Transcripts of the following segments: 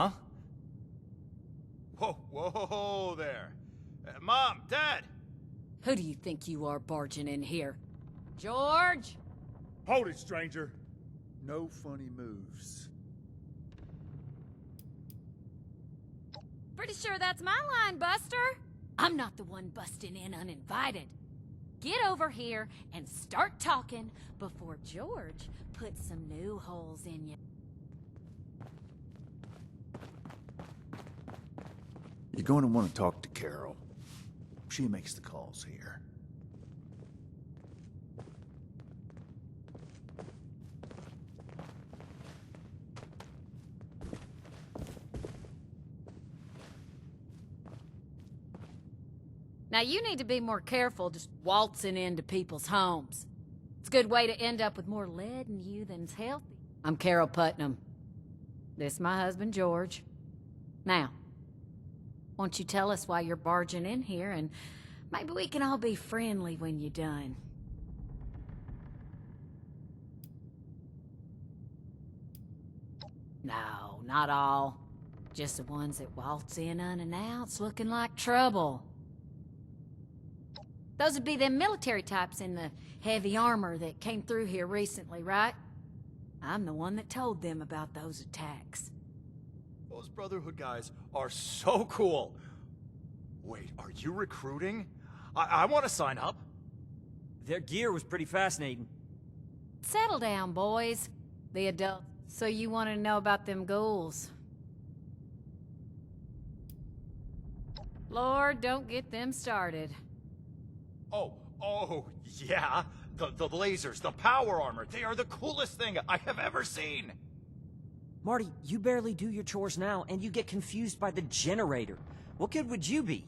Huh? Whoa there. Mom, Dad! Who do you think you are barging in here? George? Hold it, stranger. No funny moves. Pretty sure that's my line, Buster. I'm not the one busting in uninvited. Get over here and start talking before George puts some new holes in you. You're going to want to talk to Carol. She makes the calls here. Now you need to be more careful just waltzing into people's homes. It's a good way to end up with more lead in you than's healthy. I'm Carol Putnam. This is my husband, George. Now, won't you tell us why you're barging in here, and maybe we can all be friendly when you're done. No, not all. Just the ones that waltz in unannounced looking like trouble. Those would be them military types in the heavy armor that came through here recently, right? I'm the one that told them about those attacks. Those Brotherhood guys are so cool. Wait, are you recruiting? I want to sign up. Their gear was pretty fascinating. Settle down, boys. The adults. So you want to know about them ghouls? Lord, don't get them started. Oh, yeah. The lasers, the power armor, they are the coolest thing I have ever seen. Marty, you barely do your chores now, and you get confused by the generator. What good would you be?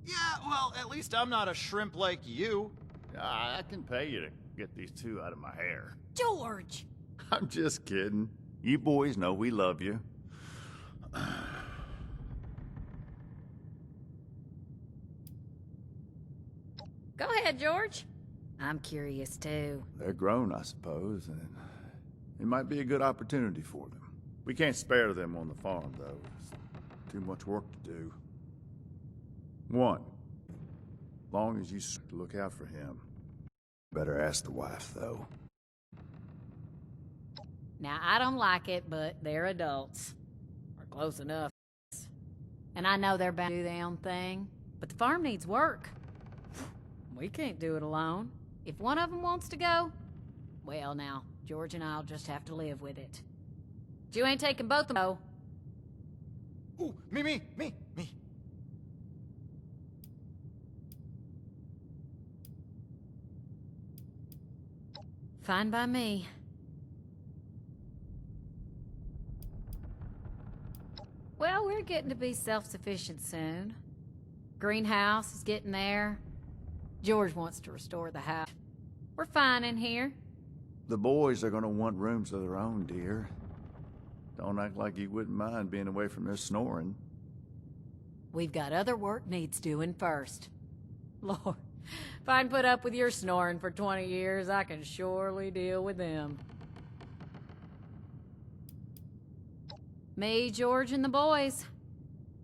Yeah, well, at least I'm not a shrimp like you. I can pay you to get these two out of my hair. George! I'm just kidding. You boys know we love you. Go ahead, George. I'm curious, too. They're grown, I suppose, and it might be a good opportunity for them. We can't spare them on the farm, though. It's too much work to do. One, long as you look out for him. Better ask the wife, though. Now, I don't like it, but they're adults. Or close enough. And I know they're bound to do their own thing, but the farm needs work. We can't do it alone. If one of them wants to go, well now, George and I'll just have to live with it. But you ain't taking both of them, though. Ooh, me. Fine by me. Well, we're getting to be self-sufficient soon. Greenhouse is getting there. George wants to restore the house. We're fine in here. The boys are gonna want rooms of their own, dear. Don't act like you wouldn't mind being away from this snoring. We've got other work needs doing first. Lord, if I can put up with your snoring for 20 years, I can surely deal with them. Me, George, and the boys.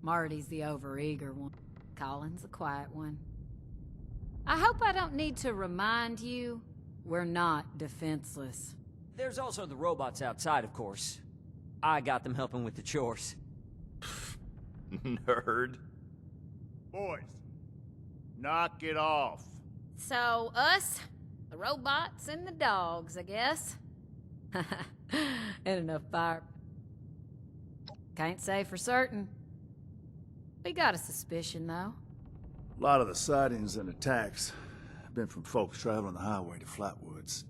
Marty's the overeager one. Colin's the quiet one. I hope I don't need to remind you, we're not defenseless. There's also the robots outside, of course. I got them helping with the chores. Nerd. Boys, knock it off. So, us, the robots, and the dogs, I guess. And enough fire. Can't say for certain. We got a suspicion, though. A lot of the sightings and attacks have been from folks traveling the highway to Flatwoods.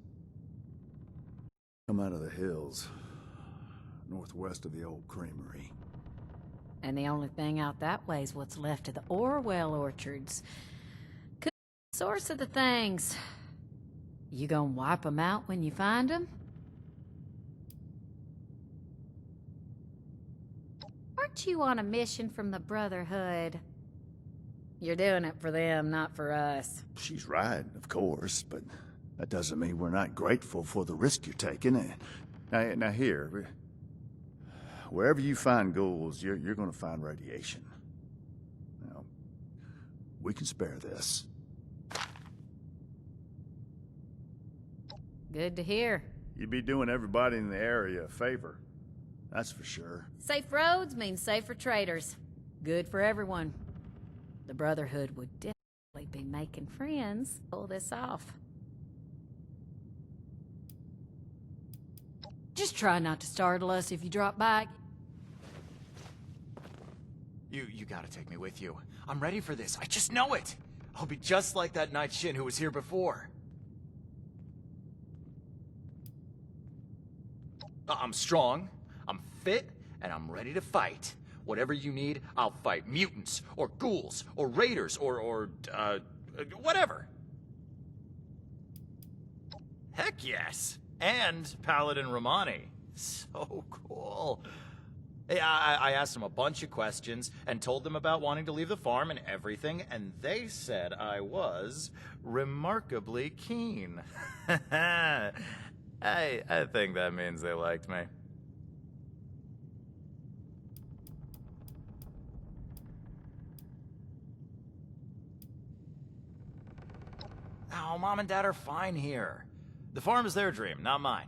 Come out of the hills, northwest of the old creamery. And the only thing out that way is what's left of the Orwell orchards. Could be the source of the things. You gonna wipe them out when you find them? Aren't you on a mission from the Brotherhood? You're doing it for them, not for us. She's right, of course, but that doesn't mean we're not grateful for the risk you're taking. Now here, wherever you find ghouls, you're gonna find radiation. Now, we can spare this. Good to hear. You'd be doing everybody in the area a favor. That's for sure. Safe roads means safer traders. Good for everyone. The Brotherhood would definitely be making friends to pull this off. Just try not to startle us if you drop by. You gotta take me with you. I'm ready for this. I just know it. I'll be just like that Night Shin who was here before. I'm strong, I'm fit, and I'm ready to fight. Whatever you need, I'll fight. Mutants, or ghouls, or raiders, or whatever. Heck yes. And Paladin Romani. So cool. Hey, I asked them a bunch of questions and told them about wanting to leave the farm and everything, and they said I was remarkably keen. I think that means they liked me. Oh, Mom and Dad are fine here. The farm is their dream, not mine.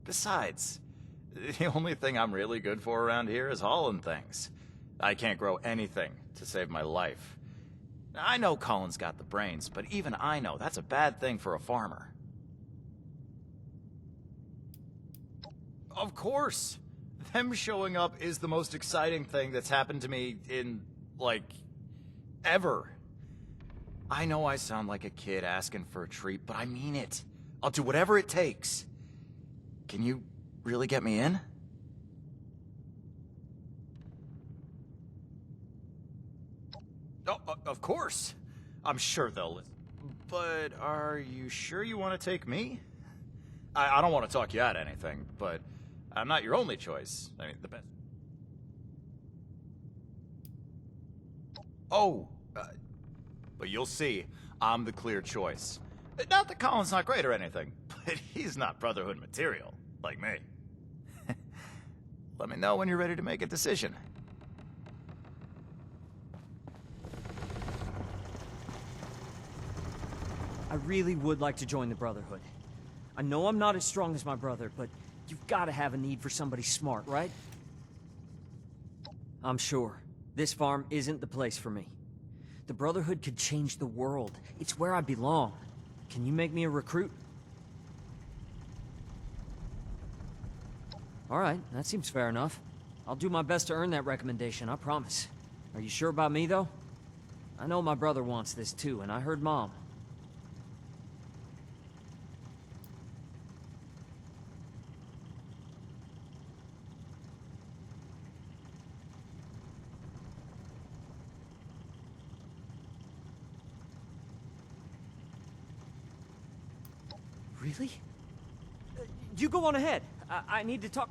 Besides, the only thing I'm really good for around here is hauling things. I can't grow anything to save my life. I know Colin's got the brains, but even I know that's a bad thing for a farmer. Of course. Them showing up is the most exciting thing that's happened to me in, like, ever. I know I sound like a kid asking for a treat, but I mean it. I'll do whatever it takes. Can you really get me in? Oh, of course. I'm sure they'll listen. But are you sure you want to take me? I don't want to talk you out of anything, but I'm not your only choice. I mean, the best. Oh, but you'll see, I'm the clear choice. Not that Colin's not great or anything, but he's not Brotherhood material, like me. Let me know when you're ready to make a decision. I really would like to join the Brotherhood. I know I'm not as strong as my brother, but you've got to have a need for somebody smart, right? I'm sure. This farm isn't the place for me. The Brotherhood could change the world. It's where I belong. Can you make me a recruit? All right, that seems fair enough. I'll do my best to earn that recommendation, I promise. Are you sure about me, though? I know my brother wants this too, and I heard Mom. Really? You go on ahead. I need to talk...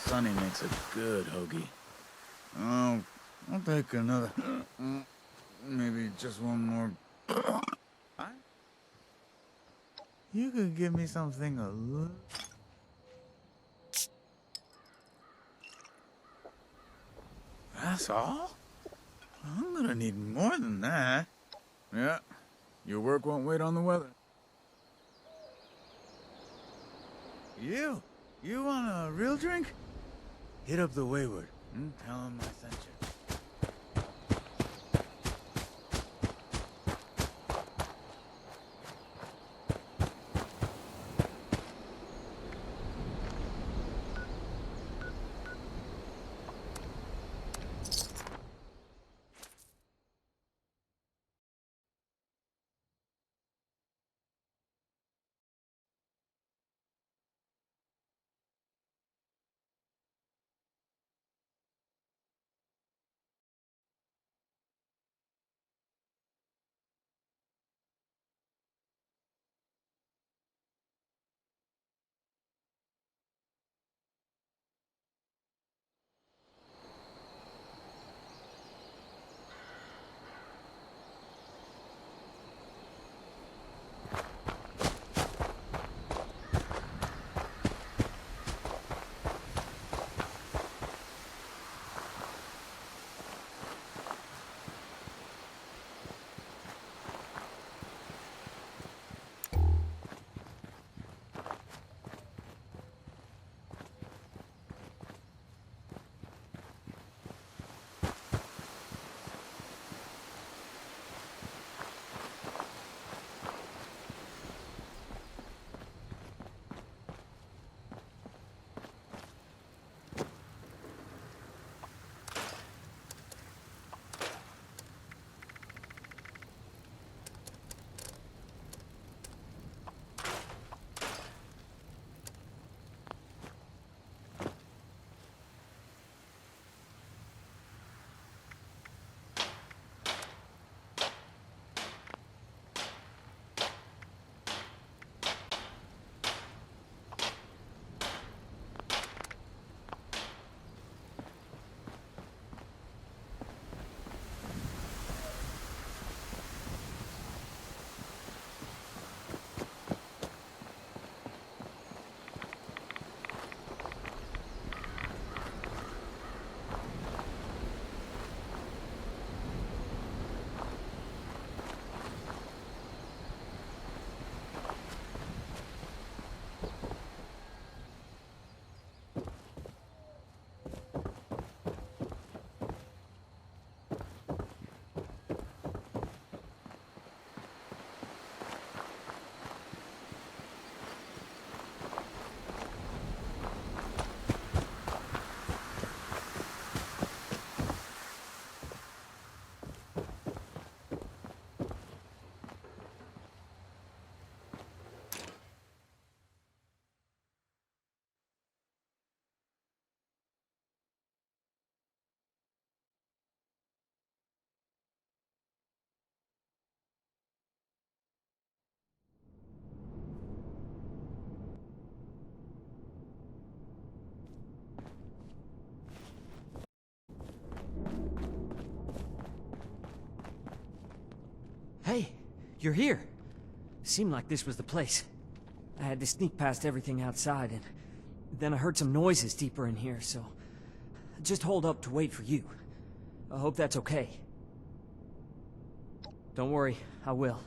Sonny makes a good hoagie. Oh, I'll take another. Maybe just one more. You could give me something a little. That's all? I'm gonna need more than that. Yeah, your work won't wait on the weather. You want a real drink? Hit up the Wayward and tell him I sent you. Hey, you're here. Seemed like this was the place. I had to sneak past everything outside, and then I heard some noises deeper in here, so I just hold up to wait for you. I hope that's okay. Don't worry, I will.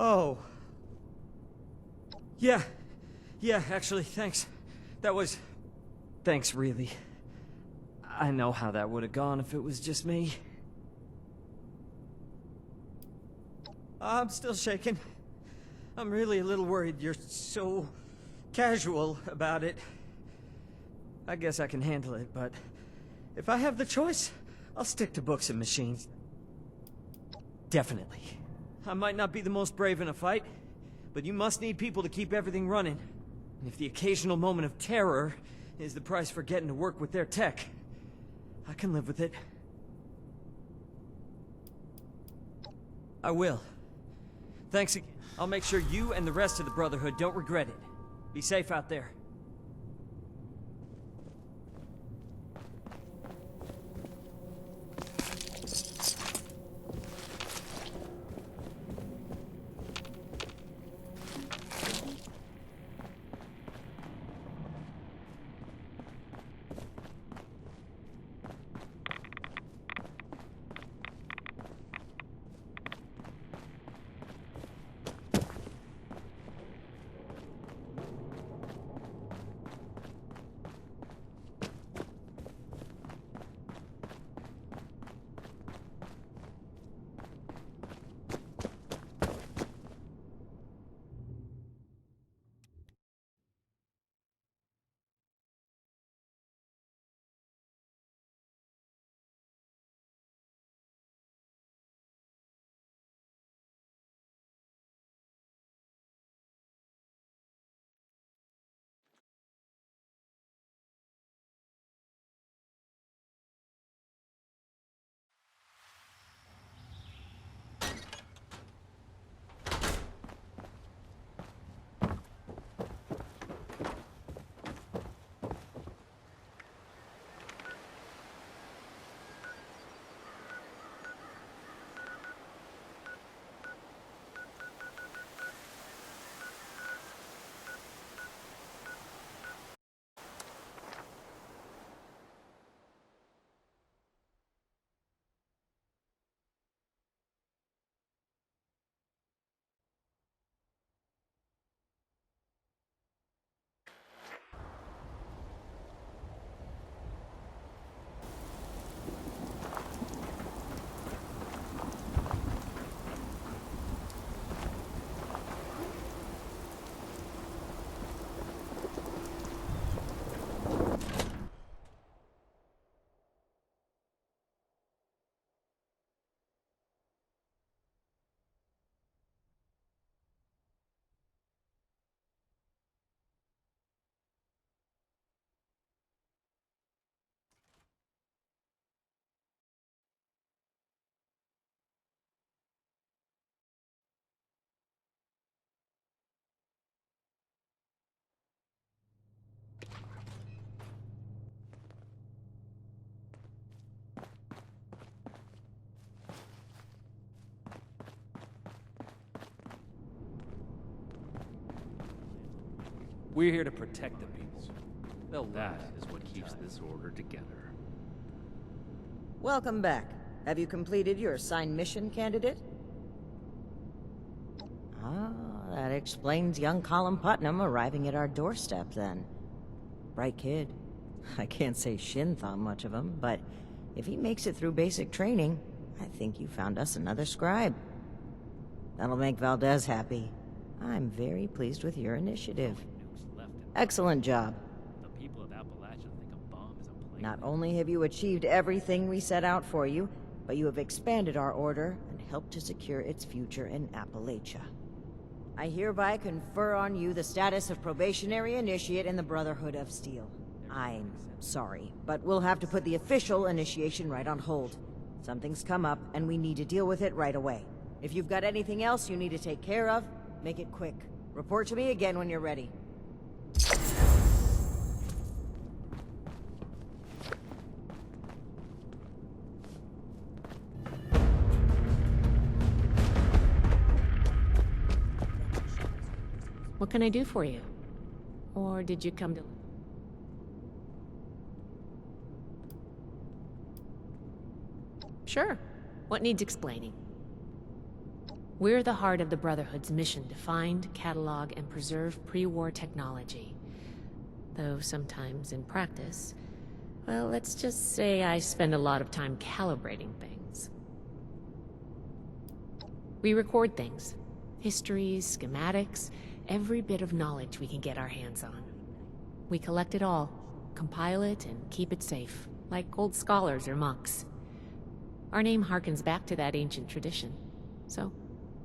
Oh. Yeah. Yeah, actually, thanks. That was... Thanks, really. I know how that would have gone if it was just me. I'm still shaking. I'm really a little worried you're so casual about it. I guess I can handle it, but if I have the choice, I'll stick to books and machines. Definitely. I might not be the most brave in a fight, but you must need people to keep everything running. And if the occasional moment of terror is the price for getting to work with their tech, I can live with it. I will. Thanks again. I'll make sure you and the rest of the Brotherhood don't regret it. Be safe out there. We're here to protect the peace. That is what keeps this order together. Welcome back. Have you completed your assigned mission, candidate? Ah, that explains young Colin Putnam arriving at our doorstep, then. Bright kid. I can't say Shin thought much of him, but if he makes it through basic training, I think you found us another scribe. That'll make Valdez happy. I'm very pleased with your initiative. Excellent job. The people of Appalachia think a bomb is a plane. Not only have you achieved everything we set out for you, but you have expanded our order and helped to secure its future in Appalachia. I hereby confer on you the status of probationary initiate in the Brotherhood of Steel. I'm sorry, but we'll have to put the official initiation right on hold. Something's come up, and we need to deal with it right away. If you've got anything else you need to take care of, make it quick. Report to me again when you're ready. What can I do for you? Or did you come to... Sure. What needs explaining? We're the heart of the Brotherhood's mission to find, catalog, and preserve pre-war technology. Though sometimes in practice, well, let's just say I spend a lot of time calibrating things. We record things. Histories, schematics, every bit of knowledge we can get our hands on. We collect it all, compile it, and keep it safe, like old scholars or monks. Our name harkens back to that ancient tradition, so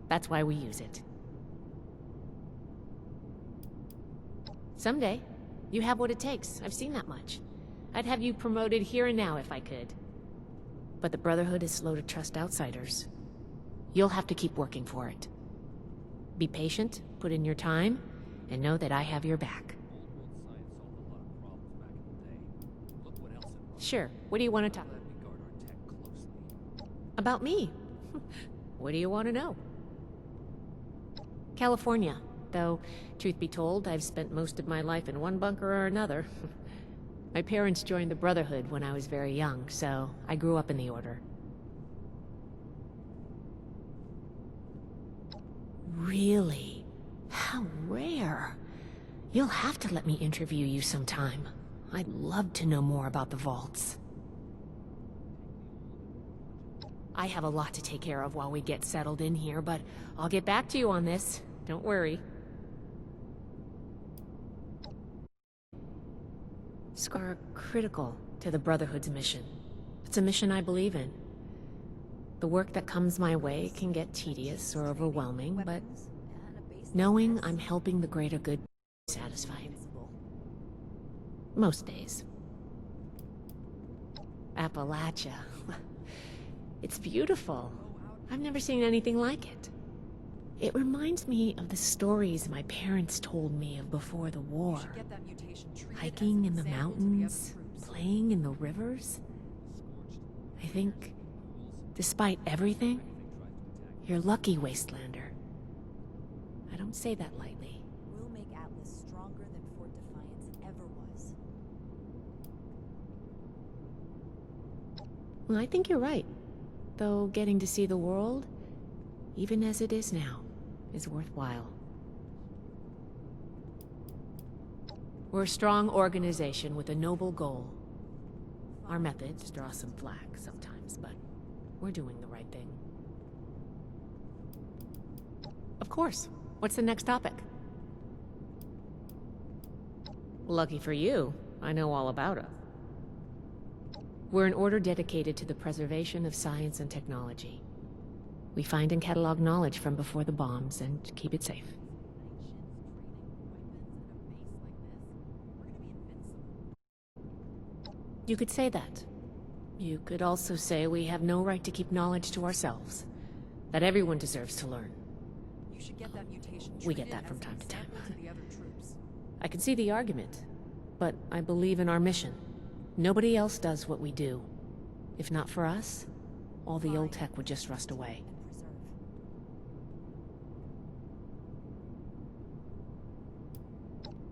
that's why we use it. Someday, you have what it takes. I've seen that much. I'd have you promoted here and now if I could. But the Brotherhood is slow to trust outsiders. You'll have to keep working for it. Be patient, put in your time, and know that I have your back. Sure, what do you want to talk about? Me? What do you want to know? California. Though, truth be told, I've spent most of my life in one bunker or another. My parents joined the Brotherhood when I was very young, so I grew up in the Order. Really? How rare. You'll have to let me interview you sometime. I'd love to know more about the vaults. I have a lot to take care of while we get settled in here, but I'll get back to you on this. Don't worry. Scars are critical to the Brotherhood's mission. It's a mission I believe in. The work that comes my way can get tedious or overwhelming, but knowing I'm helping the greater good is satisfying. Most days. Appalachia. It's beautiful. I've never seen anything like it. It reminds me of the stories my parents told me of before the war. Hiking in the mountains, playing in the rivers. I think, despite everything, you're lucky, Wastelander. I don't say that lightly. We'll make Atlas stronger than Fort Defiance ever was. Well, I think you're right. Though getting to see the world, even as it is now, is worthwhile. We're a strong organization with a noble goal. Our methods draw some flack sometimes, but we're doing the right thing. Of course. What's the next topic? Lucky for you, I know all about it. We're an order dedicated to the preservation of science and technology. We find and catalog knowledge from before the bombs and keep it safe. You could say that. You could also say we have no right to keep knowledge to ourselves. That everyone deserves to learn. We get that from time to time. I can see the argument, but I believe in our mission. Nobody else does what we do. If not for us, all the old tech would just rust away.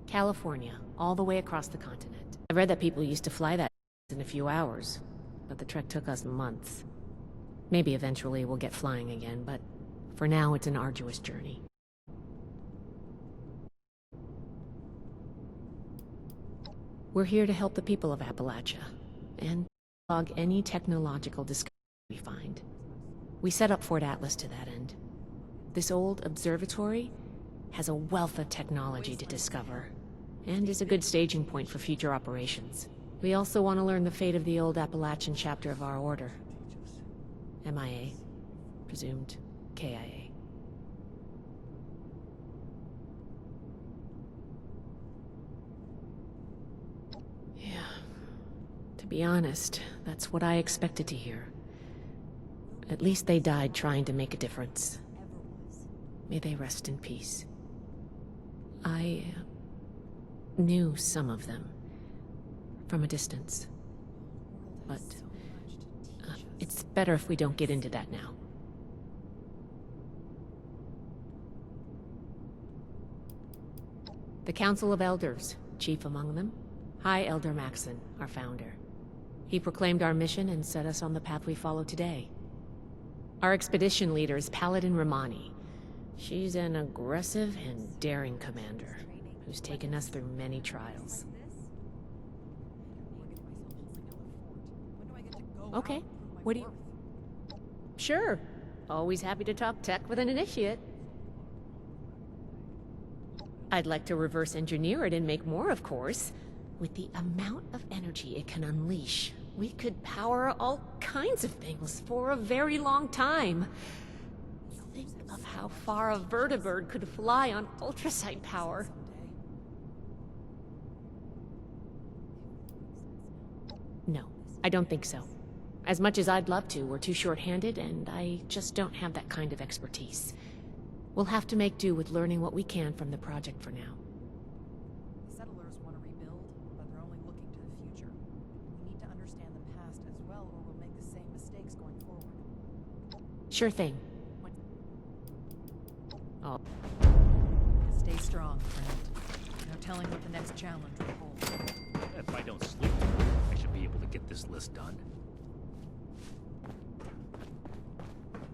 California, all the way across the continent. I read that people used to fly that in a few hours, but the trek took us months. Maybe eventually we'll get flying again, but for now it's an arduous journey. We're here to help the people of Appalachia, and log any technological discovery we find. We set up Fort Atlas to that end. This old observatory has a wealth of technology to discover, and is a good staging point for future operations. We also want to learn the fate of the old Appalachian chapter of our order. MIA, presumed KIA. To be honest, that's what I expected to hear. At least they died trying to make a difference. May they rest in peace. I knew some of them from a distance, but it's better if we don't get into that now. The Council of Elders, chief among them, High Elder Maxon, our founder. He proclaimed our mission and set us on the path we follow today. Our expedition leader is Paladin Romani, She's an aggressive and daring commander who's taken us through many trials. Okay, what do you... Sure. Always happy to talk tech with an initiate. I'd like to reverse engineer it and make more, of course. With the amount of energy it can unleash, we could power all kinds of things for a very long time. Think of how far a vertibird could fly on ultrasight power. No, I don't think so. As much as I'd love to, we're too short-handed, and I just don't have that kind of expertise. We'll have to make do with learning what we can from the project for now. The settlers want to rebuild, but they're only looking to the future. We need to understand the past as well, or we'll make the same mistakes going forward. Sure thing. Oh. Stay strong, friend. No telling what the next challenge will hold. If I don't sleep, I should be able to get this list done.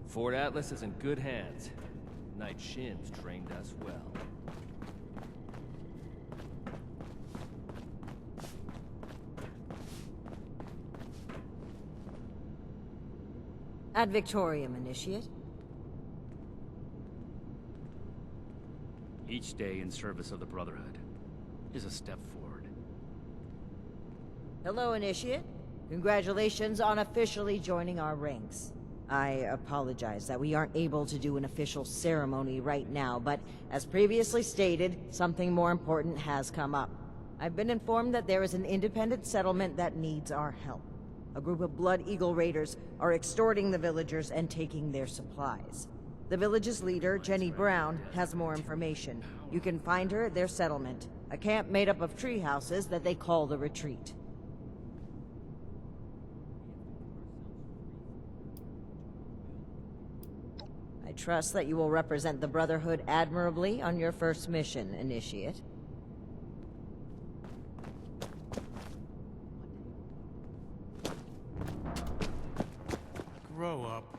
Fort Atlas is in good hands. Knight Shin's trained us well. Ad Victorium, Initiate. Each day in service of the Brotherhood is a step forward. Hello, Initiate. Congratulations on officially joining our ranks. I apologize that we aren't able to do an official ceremony right now, but as previously stated, something more important has come up. I've been informed that there is an independent settlement that needs our help. A group of Blood Eagle raiders are extorting the villagers and taking their supplies. The village's leader, Jenny Brown, has more information. You can find her at their settlement, a camp made up of tree houses that they call the Retreat. I trust that you will represent the Brotherhood admirably on your first mission, Initiate. Grow up.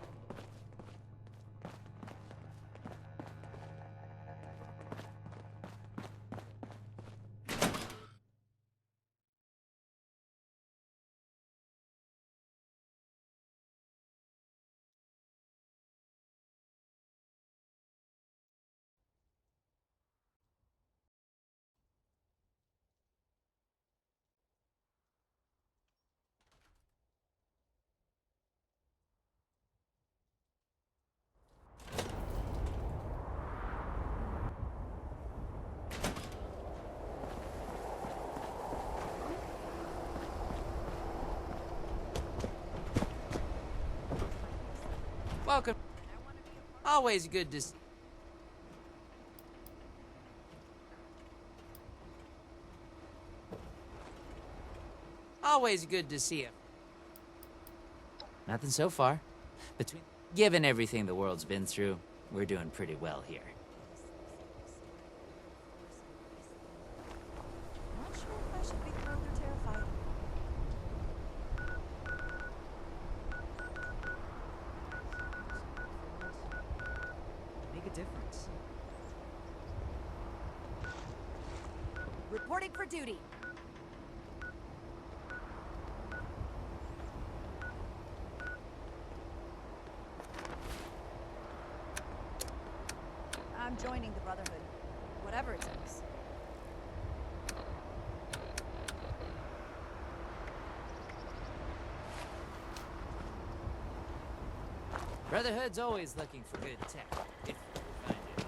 Welcome. Always good to Always good to see you. Nothing so far. Given everything the world's been through, we're doing pretty well here. Not sure if I should be thrilled or terrified. Make a difference. Reporting for duty. I'm joining the Brotherhood. Whatever it takes. Brotherhood's always looking for good tech. If we find it.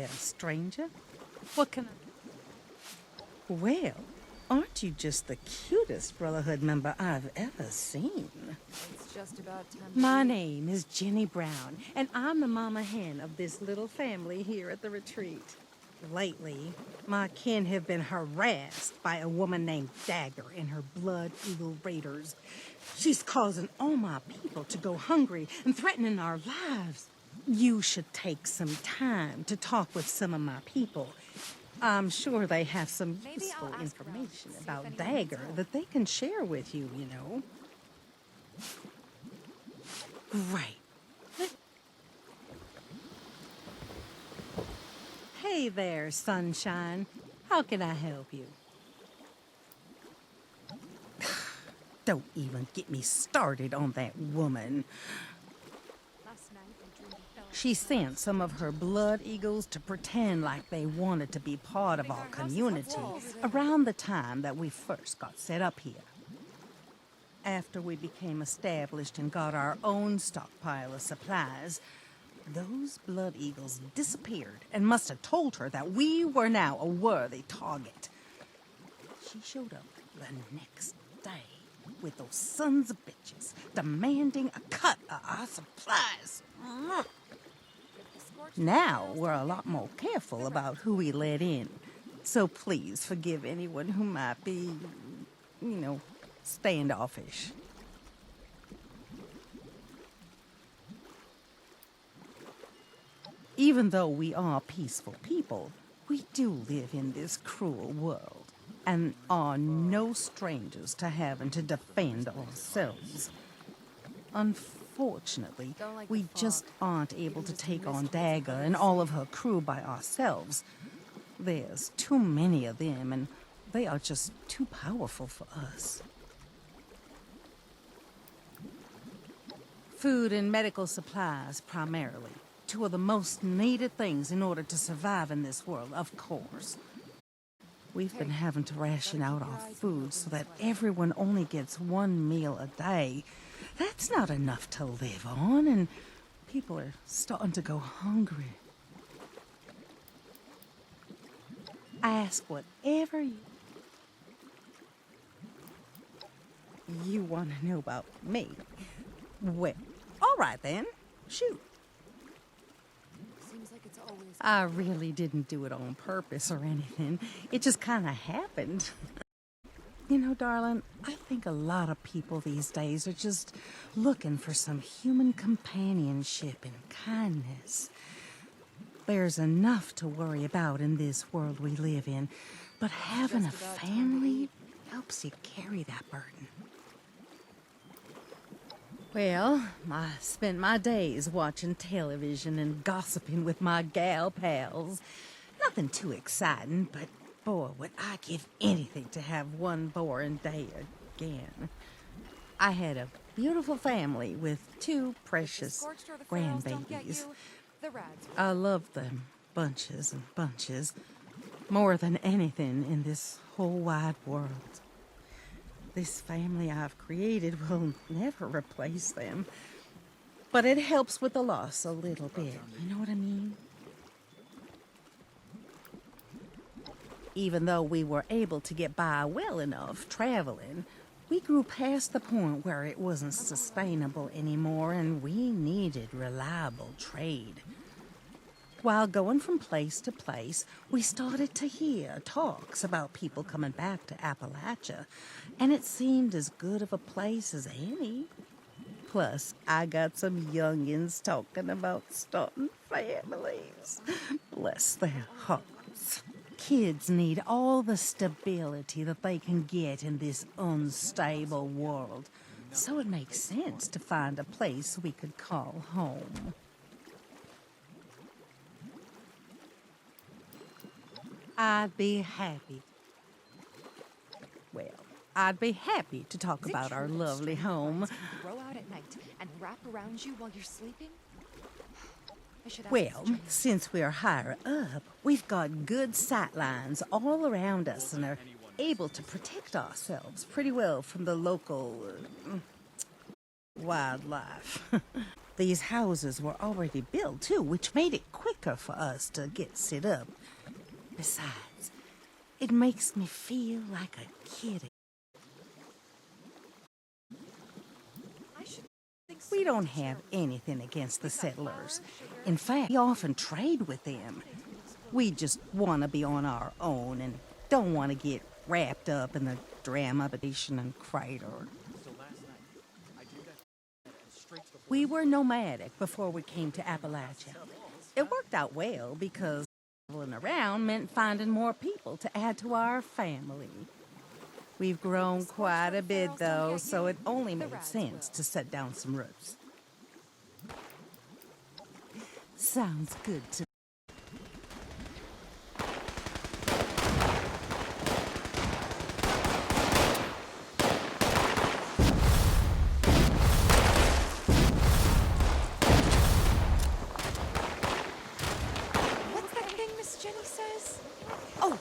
there, stranger. What can I... Well, aren't you just the cutest Brotherhood member I've ever seen? It's just about time. My name is Jenny Brown, and I'm the mama hen of this little family here at the retreat. Lately, my kin have been harassed by a woman named Dagger and her Blood Eagle Raiders. She's causing all my people to go hungry and threatening our lives. You should take some time to talk with some of my people. I'm sure they have some useful information about Dagger that they can share with you, you know. Great. Hey there, sunshine. How can I help you? Don't even get me started on that woman. She sent some of her blood eagles to pretend like they wanted to be part of our community around the time that we first got set up here. After we became established and got our own stockpile of supplies, those blood eagles disappeared and must have told her that we were now a worthy target. She showed up the next day with those sons of bitches demanding a cut of our supplies. Now we're a lot more careful about who we let in, so please forgive anyone who might be, you know, standoffish. Even though we are peaceful people, we do live in this cruel world and are no strangers to having to defend ourselves. Unfortunately, we just aren't able to take on Dagger and all of her crew by ourselves. There's too many of them, and they are just too powerful for us. Food and medical supplies, primarily. Two of the most needed things in order to survive in this world, of course. We've been having to ration out our food so that everyone only gets one meal a day. That's not enough to live on, and people are starting to go hungry. Ask whatever you want to know about me. Well, all right then. Shoot. I really didn't do it on purpose or anything. It just kind of happened. You know, darling, I think a lot of people these days are just looking for some human companionship and kindness. There's enough to worry about in this world we live in, but having a family helps you carry that burden. Well, I spent my days watching television and gossiping with my gal pals. Nothing too exciting, but boy, would I give anything to have one boring day again. I had a beautiful family with two precious grandbabies. I loved them bunches and bunches, more than anything in this whole wide world. This family I've created will never replace them. But it helps with the loss a little bit, you know what I mean? Even though we were able to get by well enough traveling, we grew past the point where it wasn't sustainable anymore and we needed reliable trade. While going from place to place, we started to hear talks about people coming back to Appalachia, and it seemed as good of a place as any. Plus, I got some youngins talking about starting families. Bless their hearts. Kids need all the stability that they can get in this unstable world, so it makes sense to find a place we could call home. I'd be happy. Well, I'd be happy to talk about our lovely home. Grow out at night and wrap around you while you're sleeping? Well, since we're higher up, we've got good sight lines all around us and are able to protect ourselves pretty well from the local wildlife. These houses were already built, too, which made it quicker for us to get set up. Besides, it makes me feel like a kid. We don't have anything against the settlers. In fact, we often trade with them. We just want to be on our own and don't want to get wrapped up in the drama of Nation and Crater. We were nomadic before we came to Appalachia. It worked out well because traveling around meant finding more people to add to our family. We've grown quite a bit, though, so it only made sense to set down some roots. Sounds good to me. What's that thing Miss Jenny says? Oh,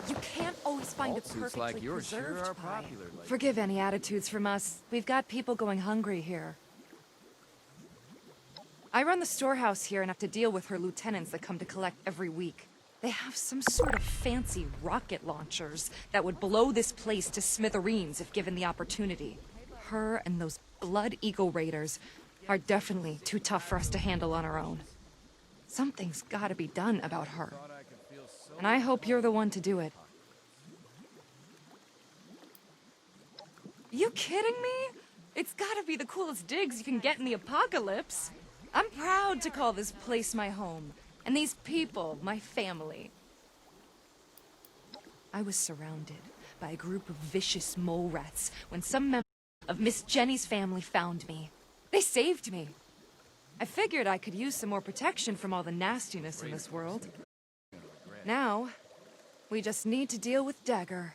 you can't always find a Suits perfectly like yours sure preserved are pie. popular lately. Forgive any attitudes from us. We've got people going hungry here. I run the storehouse here and have to deal with her lieutenants that come to collect every week. They have some sort of fancy rocket launchers that would blow this place to smithereens if given the opportunity. Her and those Blood Eagle Raiders are definitely too tough for us to handle on our own. Something's gotta be done about her. And I hope you're the one to do it. You kidding me? It's gotta be the coolest digs you can get in the apocalypse. I'm proud to call this place my home, and these people my family. I was surrounded by a group of vicious mole rats when some member of Miss Jenny's family found me. They saved me. I figured I could use some more protection from all the nastiness in this world. Now, we just need to deal with Dagger.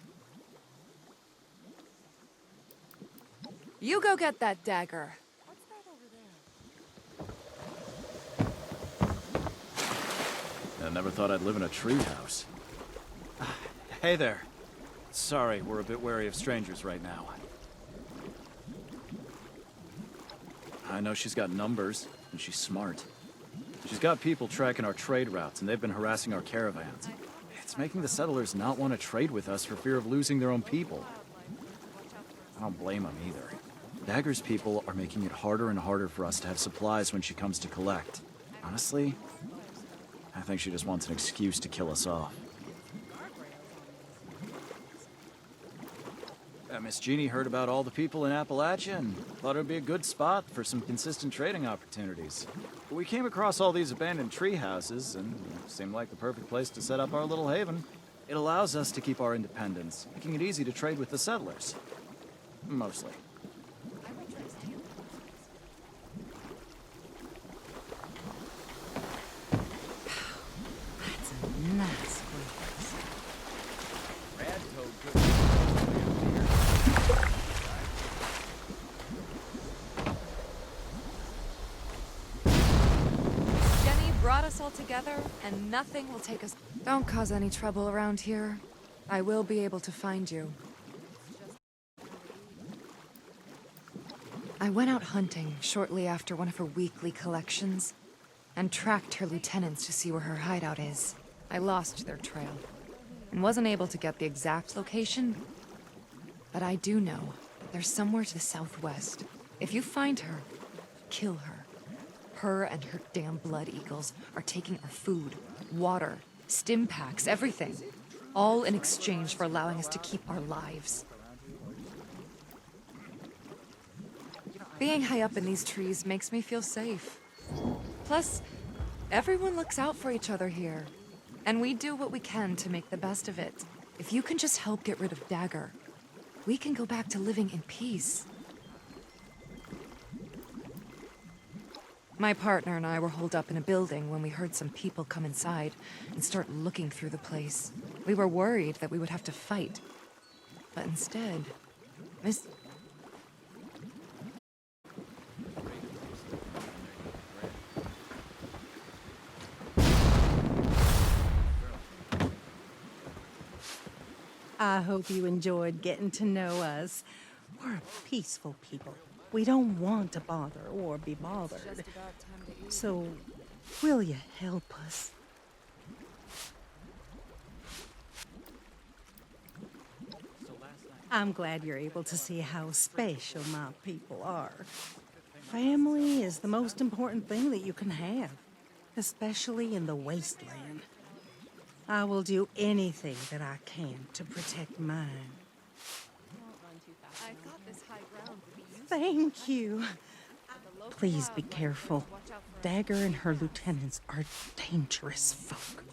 You go get that dagger. I never thought I'd live in a treehouse. Hey there. Sorry, we're a bit wary of strangers right now. I know she's got numbers, and she's smart. She's got people tracking our trade routes, and they've been harassing our caravans. It's making the settlers not want to trade with us for fear of losing their own people. I don't blame them either. Dagger's people are making it harder and harder for us to have supplies when she comes to collect. Honestly, I think she just wants an excuse to kill us off. Miss Jeannie heard about all the people in Appalachia and thought it would be a good spot for some consistent trading opportunities. We came across all these abandoned tree houses, and it seemed like the perfect place to set up our little haven. It allows us to keep our independence, making it easy to trade with the settlers. Mostly. That's a nice place. Jenny brought us all together, and nothing will take us. Don't cause any trouble around here. I will be able to find you. I went out hunting shortly after one of her weekly collections, and tracked her lieutenants to see where her hideout is. I lost their trail, and wasn't able to get the exact location, but I do know that they're somewhere to the southwest. If you find her, kill her. Her and her damn Blood Eagles are taking our food, water, stim packs, everything. All in exchange for allowing us to keep our lives. Being high up in these trees makes me feel safe. Plus, everyone looks out for each other here. And we do what we can to make the best of it. If you can just help get rid of Dagger, we can go back to living in peace. My partner and I were holed up in a building when we heard some people come inside and start looking through the place. We were worried that we would have to fight. But instead, Miss... I hope you enjoyed getting to know us. We're a peaceful people. We don't want to bother or be bothered. So, will you help us? I'm glad you're able to see how special my people are. Family is the most important thing that you can have, especially in the wasteland. I will do anything that I can to protect mine. Thank you. Please be careful. Dagger and her lieutenants are dangerous folk.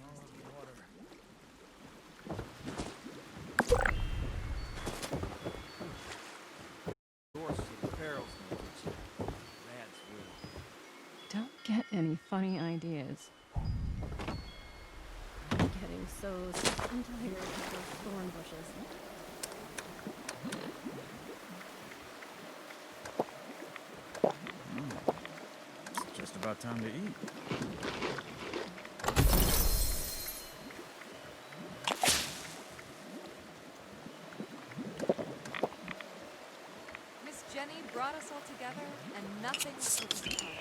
Don't get any funny ideas. I'm getting so sick and tired of those thorn bushes. It's just about time to eat. Miss Jenny brought us all together, and nothing was put us apart.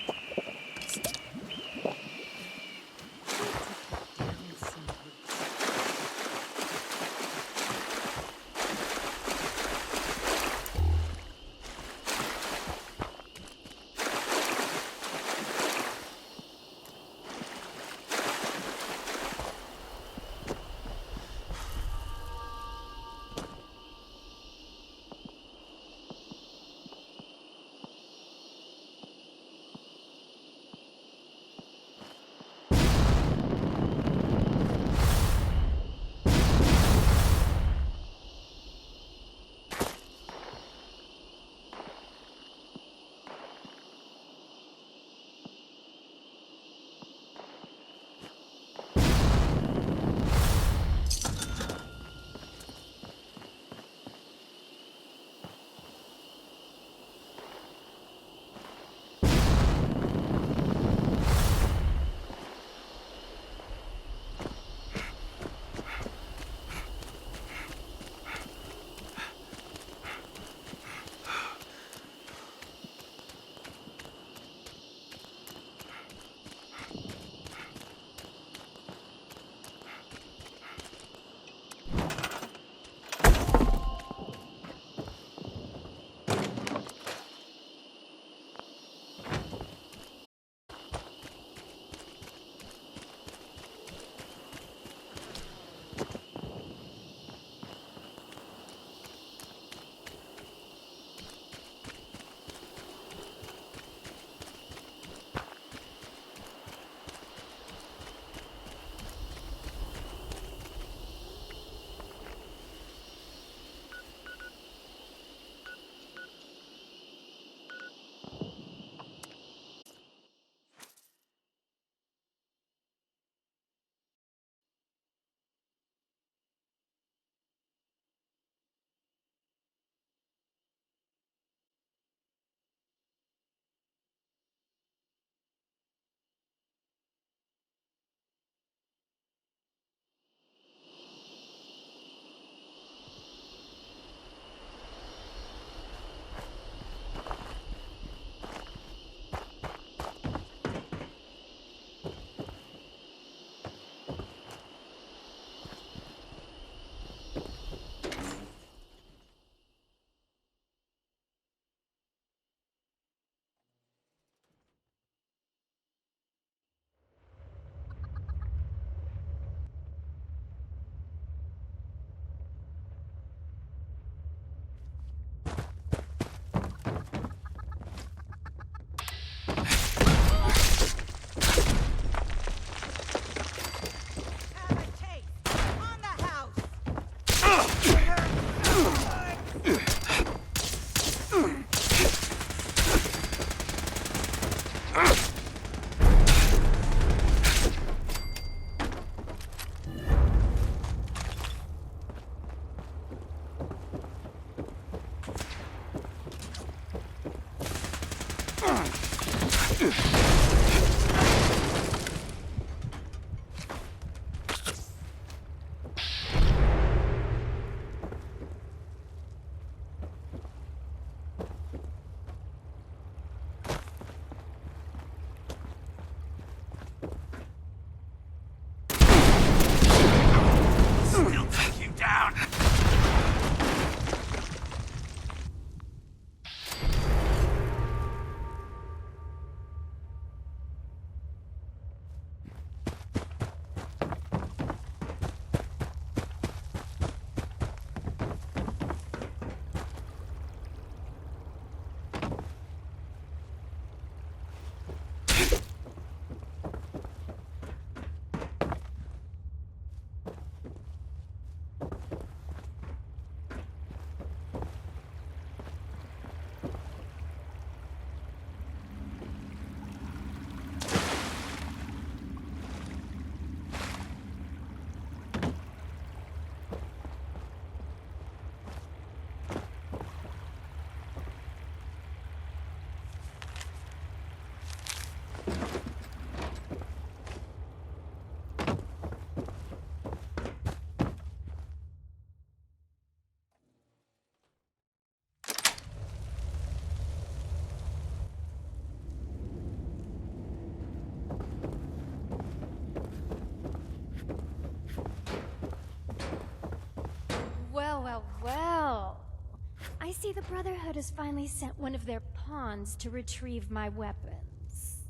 see the Brotherhood has finally sent one of their pawns to retrieve my weapons.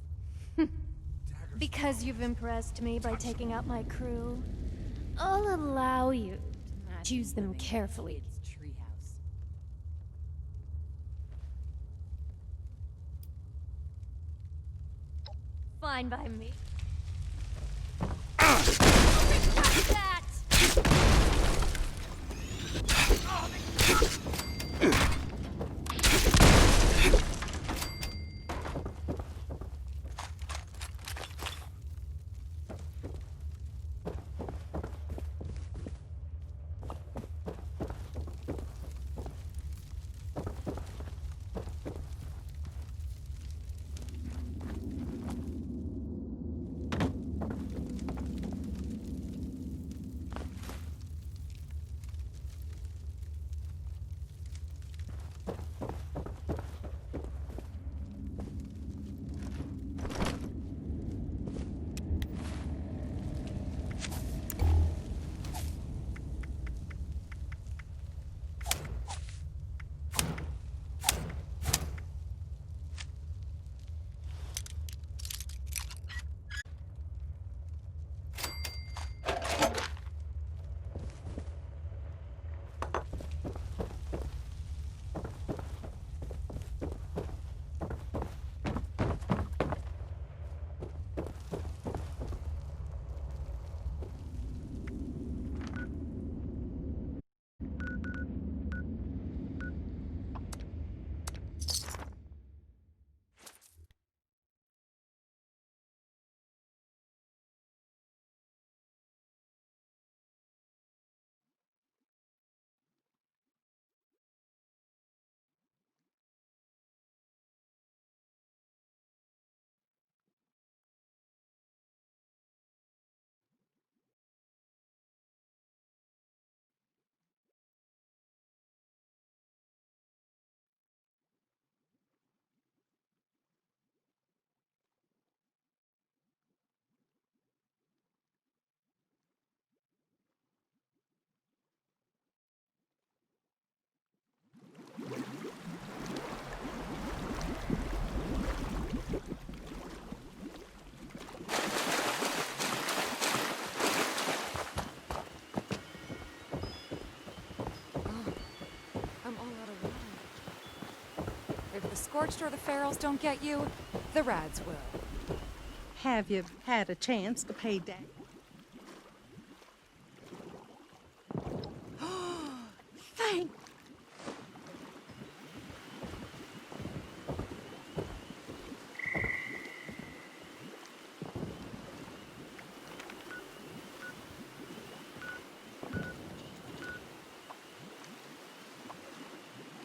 Because you've impressed me by taking out my crew, I'll allow you to choose them carefully. Fine by me. That! The Scorched or the Ferals don't get you, the Rads will. Have you had a chance to pay down? Thank.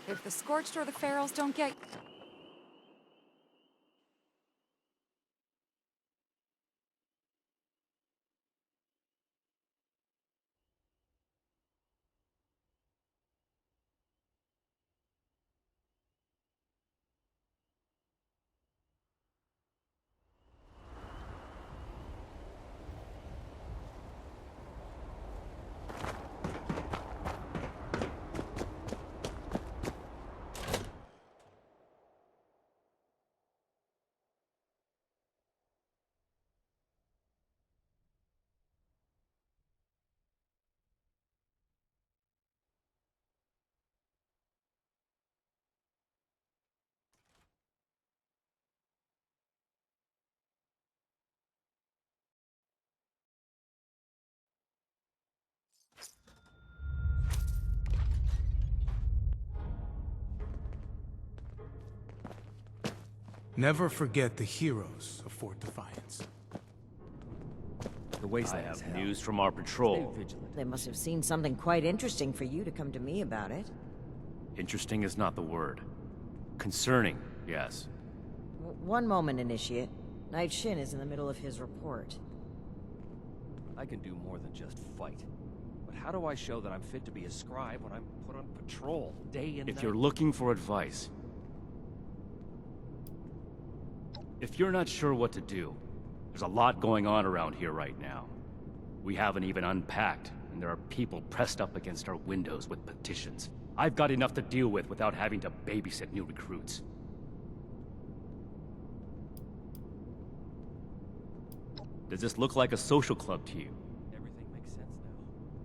If the Scorched or the Ferals don't get... Never forget the heroes of Fort Defiance. The wasteland I have news from our patrol. They must have seen something quite interesting for you to come to me about it. Interesting is not the word. Concerning, yes. One moment, Initiate. Knight Shin is in the middle of his report. I can do more than just fight. But how do I show that I'm fit to be a scribe when I'm put on patrol day and night? If you're looking for advice... If you're not sure what to do, there's a lot going on around here right now. We haven't even unpacked and there are people pressed up against our windows with petitions. I've got enough to deal with without having to babysit new recruits. Does this look like a social club to you? Everything makes sense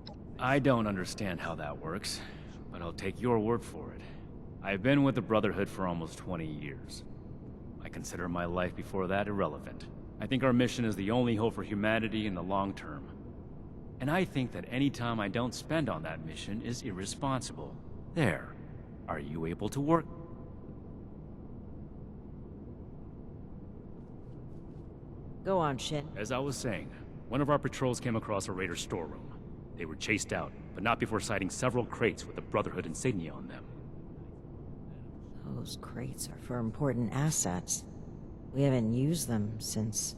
now. I don't understand how that works, but I'll take your word for it. I've been with the Brotherhood for almost 20 years. I consider my life before that irrelevant. I think our mission is the only hope for humanity in the long term. And I think that any time I don't spend on that mission is irresponsible. There. Are you able to work? Go on, Shin. As I was saying, one of our patrols came across a Raider storeroom. They were chased out, but not before sighting several crates with the Brotherhood insignia on them. Those crates are for important assets. We haven't used them since...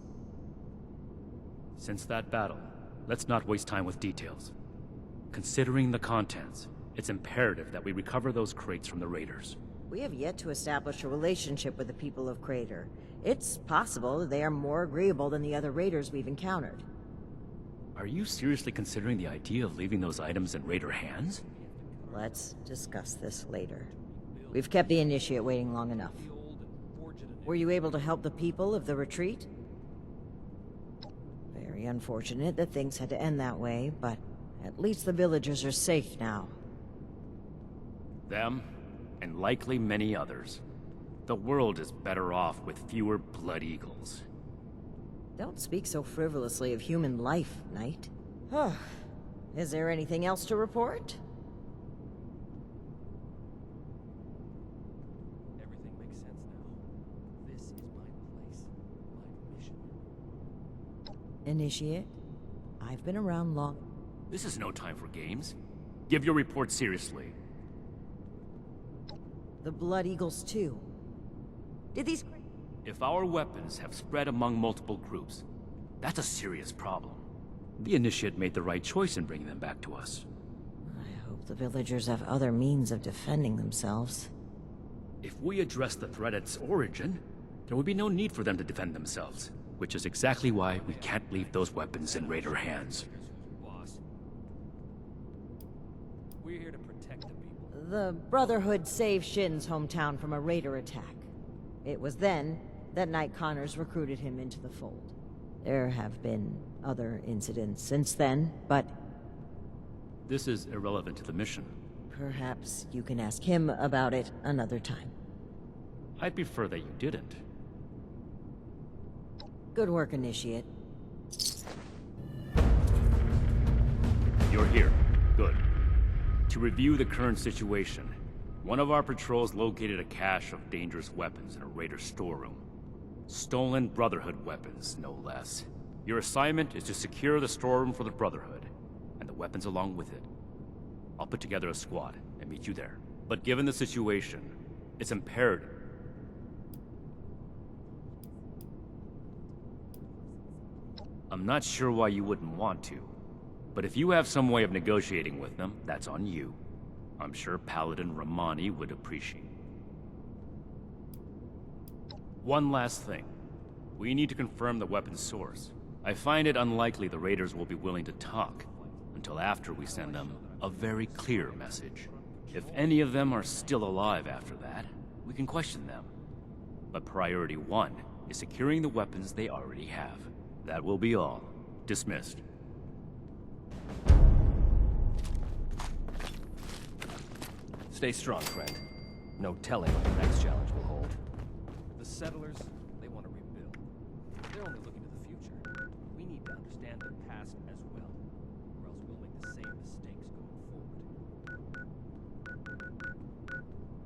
Since that battle, let's not waste time with details. Considering the contents, it's imperative that we recover those crates from the Raiders. We have yet to establish a relationship with the people of Crater. It's possible that they are more agreeable than the other Raiders we've encountered. Are you seriously considering the idea of leaving those items in Raider hands? Let's discuss this later. We've kept the Initiate waiting long enough. Were you able to help the people of the retreat? Very unfortunate that things had to end that way, but at least the villagers are safe now. Them, and likely many others. The world is better off with fewer Blood Eagles. Don't speak so frivolously of human life, Knight. Is there anything else to report? Everything makes sense now. This is my place, my mission. Initiate, I've been around long. This is no time for games. Give your report seriously. The Blood Eagles, too. Did these... If our weapons have spread among multiple groups, that's a serious problem. The Initiate made the right choice in bringing them back to us. I hope the villagers have other means of defending themselves. If we address the threat at its origin, there would be no need for them to defend themselves, which is exactly why we can't leave those weapons in Raider hands. Boss. We're here to protect the people. The Brotherhood saved Shin's hometown from a Raider attack. It was then that Knight Connors recruited him into the fold. There have been other incidents since then, but... This is irrelevant to the mission. Perhaps you can ask him about it another time. I'd prefer that you didn't. Good work, Initiate. You're here. Good. To review the current situation, one of our patrols located a cache of dangerous weapons in a Raider storeroom. Stolen Brotherhood weapons, no less. Your assignment is to secure the storeroom for the Brotherhood, and the weapons along with it. I'll put together a squad and meet you there. But given the situation, it's imperative. I'm not sure why you wouldn't want to, but if you have some way of negotiating with them, that's on you. I'm sure Paladin Romani would appreciate. One last thing. We need to confirm the weapon's source. I find it unlikely the Raiders will be willing to talk until after we send them a very clear message. If any of them are still alive after that, we can question them. But priority one is securing the weapons they already have. That will be all. Dismissed. Stay strong, friend. No telling what the next challenge will hold. The settlers, they want to rebuild. They're only looking to the future. We need to understand the past as well, or else we'll make the same mistakes going forward. We'll have to do something about them.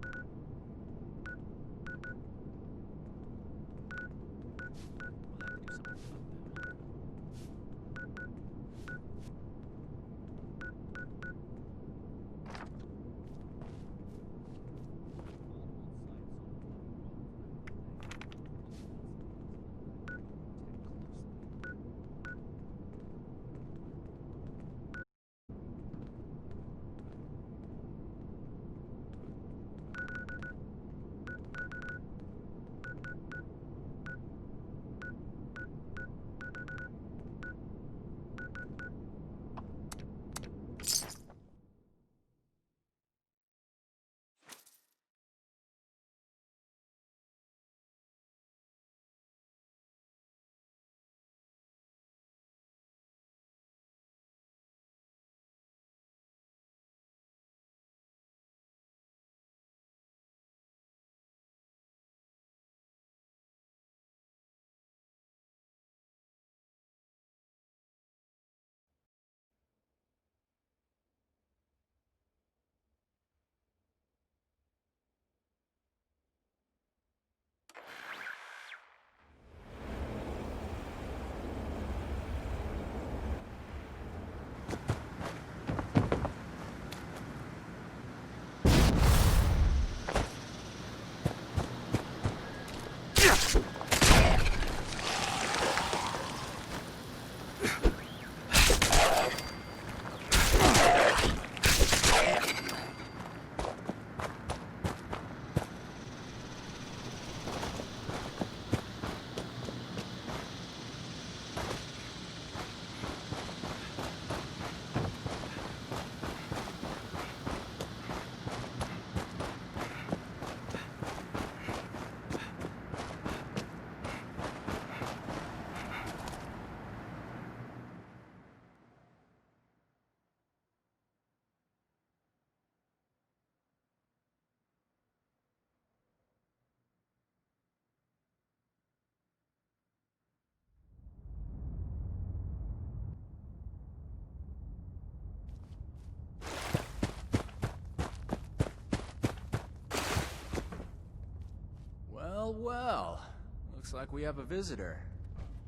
Looks like we have a visitor.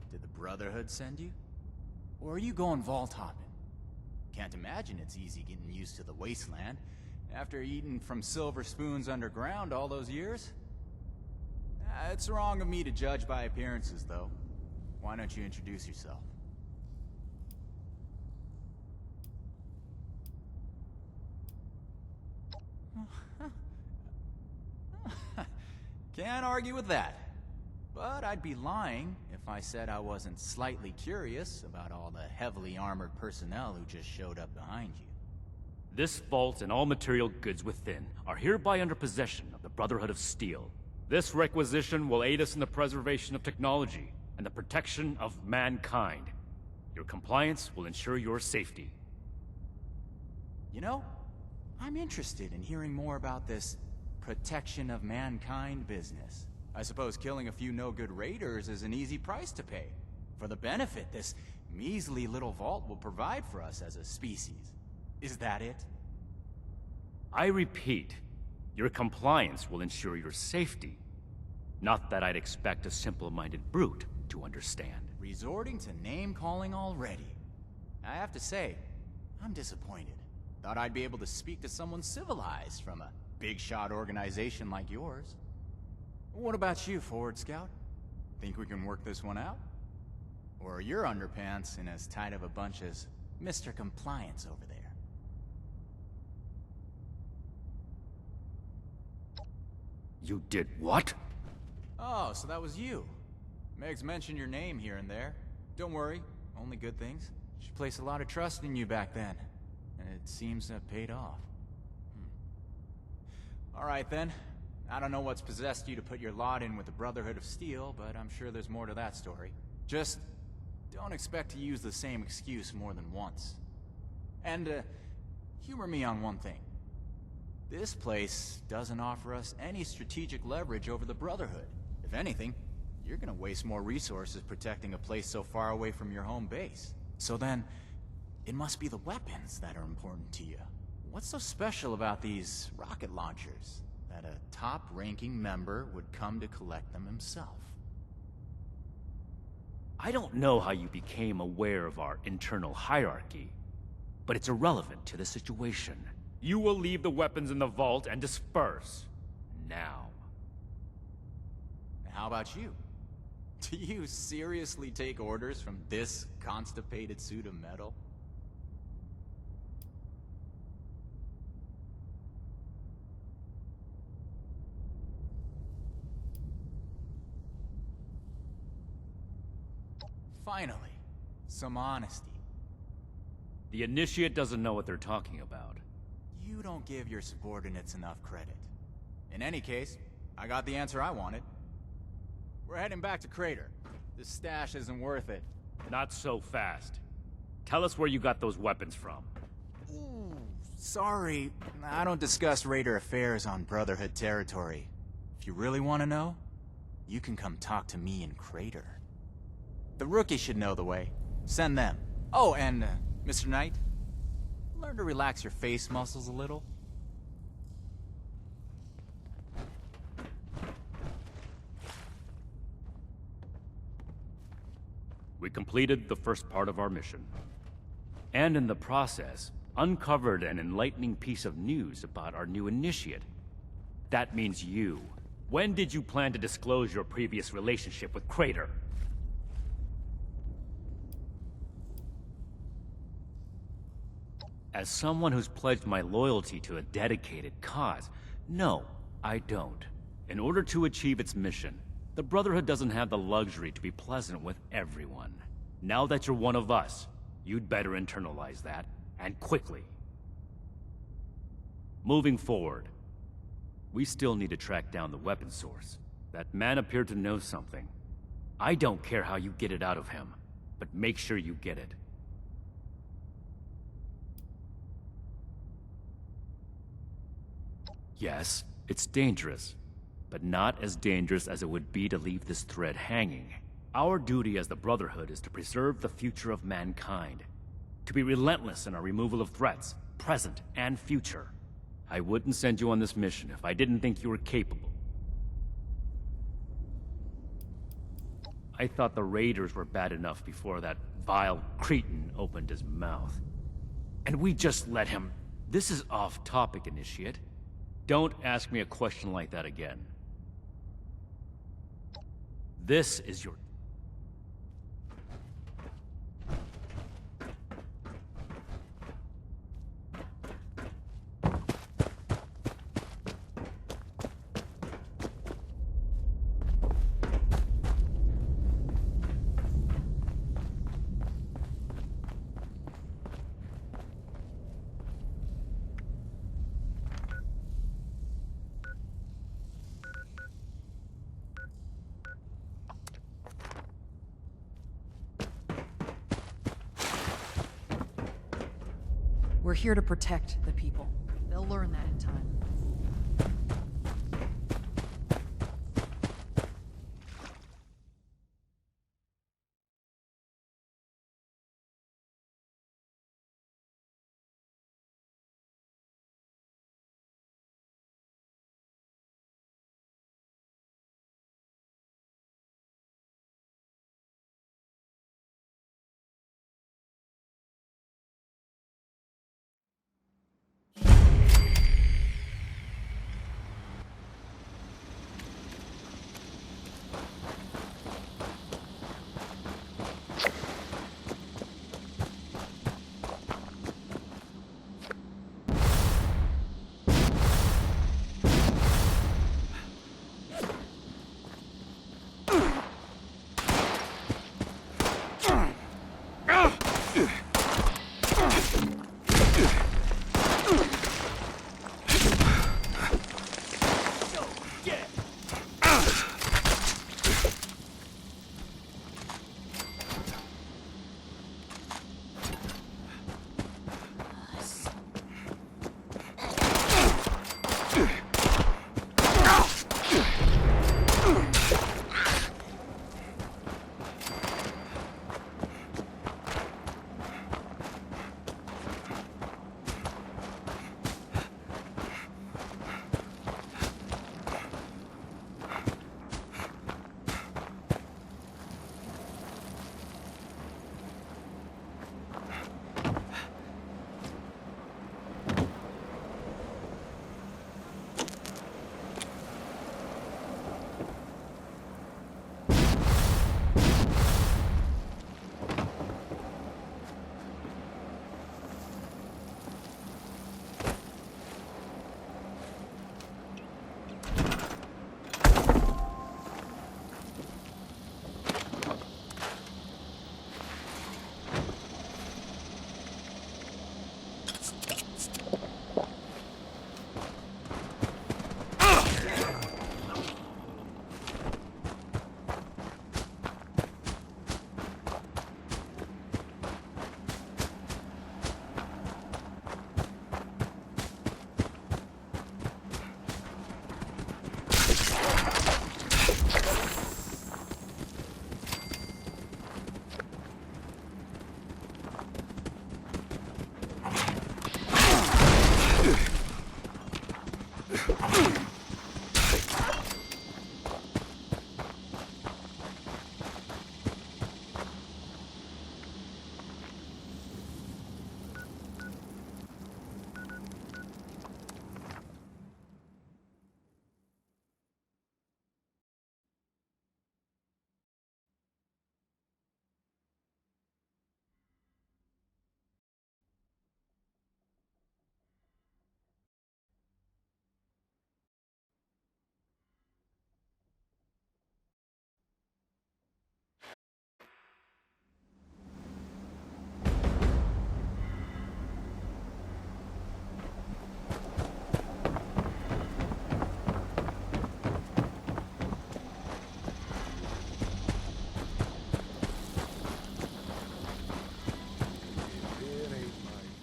Did the Brotherhood send you? Or are you going vault hopping? Can't imagine it's easy getting used to the wasteland after eating from silver spoons underground all those years. It's wrong of me to judge by appearances, though. Why don't you introduce yourself? Can't argue with that. But I'd be lying if I said I wasn't slightly curious about all the heavily armored personnel who just showed up behind you. This vault and all material goods within are hereby under possession of the Brotherhood of Steel. This requisition will aid us in the preservation of technology and the protection of mankind. Your compliance will ensure your safety. You know, I'm interested in hearing more about this protection of mankind business. I suppose killing a few no-good raiders is an easy price to pay for the benefit this measly little vault will provide for us as a species. Is that it? I repeat, your compliance will ensure your safety. Not that I'd expect a simple-minded brute to understand. Resorting to name-calling already. I have to say, I'm disappointed. Thought I'd be able to speak to someone civilized from a big-shot organization like yours. What about you, Forward Scout? Think we can work this one out? Or are your underpants in as tight of a bunch as Mr. Compliance over there? You did what? Oh, so that was you. Meg's mentioned your name here and there. Don't worry, only good things. She placed a lot of trust in you back then, and it seems to have paid off. All right then. I don't know what's possessed you to put your lot in with the Brotherhood of Steel, but I'm sure there's more to that story. Just don't expect to use the same excuse more than once. And, humor me on one thing. This place doesn't offer us any strategic leverage over the Brotherhood. If anything, you're gonna waste more resources protecting a place so far away from your home base. So then, it must be the weapons that are important to you. What's so special about these rocket launchers that a top-ranking member would come to collect them himself? I don't know how you became aware of our internal hierarchy, but it's irrelevant to the situation. You will leave the weapons in the vault and disperse. Now. How about you? Do you seriously take orders from this constipated suit of metal? Finally, some honesty. The Initiate doesn't know what they're talking about. You don't give your subordinates enough credit. In any case, I got the answer I wanted. We're heading back to Crater. This stash isn't worth it. Not so fast. Tell us where you got those weapons from. Ooh, sorry. I don't discuss Raider affairs on Brotherhood territory. If you really want to know, you can come talk to me in Crater. The rookie should know the way. Send them. Oh, and, Mr. Knight, learn to relax your face muscles a little. We completed the first part of our mission. And in the process, uncovered an enlightening piece of news about our new Initiate. That means you. When did you plan to disclose your previous relationship with Crater? As someone who's pledged my loyalty to a dedicated cause, no, I don't. In order to achieve its mission, the Brotherhood doesn't have the luxury to be pleasant with everyone. Now that you're one of us, you'd better internalize that, and quickly. Moving forward, we still need to track down the weapon source. That man appeared to know something. I don't care how you get it out of him, but make sure you get it. Yes, it's dangerous, but not as dangerous as it would be to leave this thread hanging. Our duty as the Brotherhood is to preserve the future of mankind, to be relentless in our removal of threats, present and future. I wouldn't send you on this mission if I didn't think you were capable. I thought the Raiders were bad enough before that vile cretin opened his mouth. And we just let him... This is off topic, Initiate. Don't ask me a question like that again. This is your... We're here to protect the people. They'll learn that in time.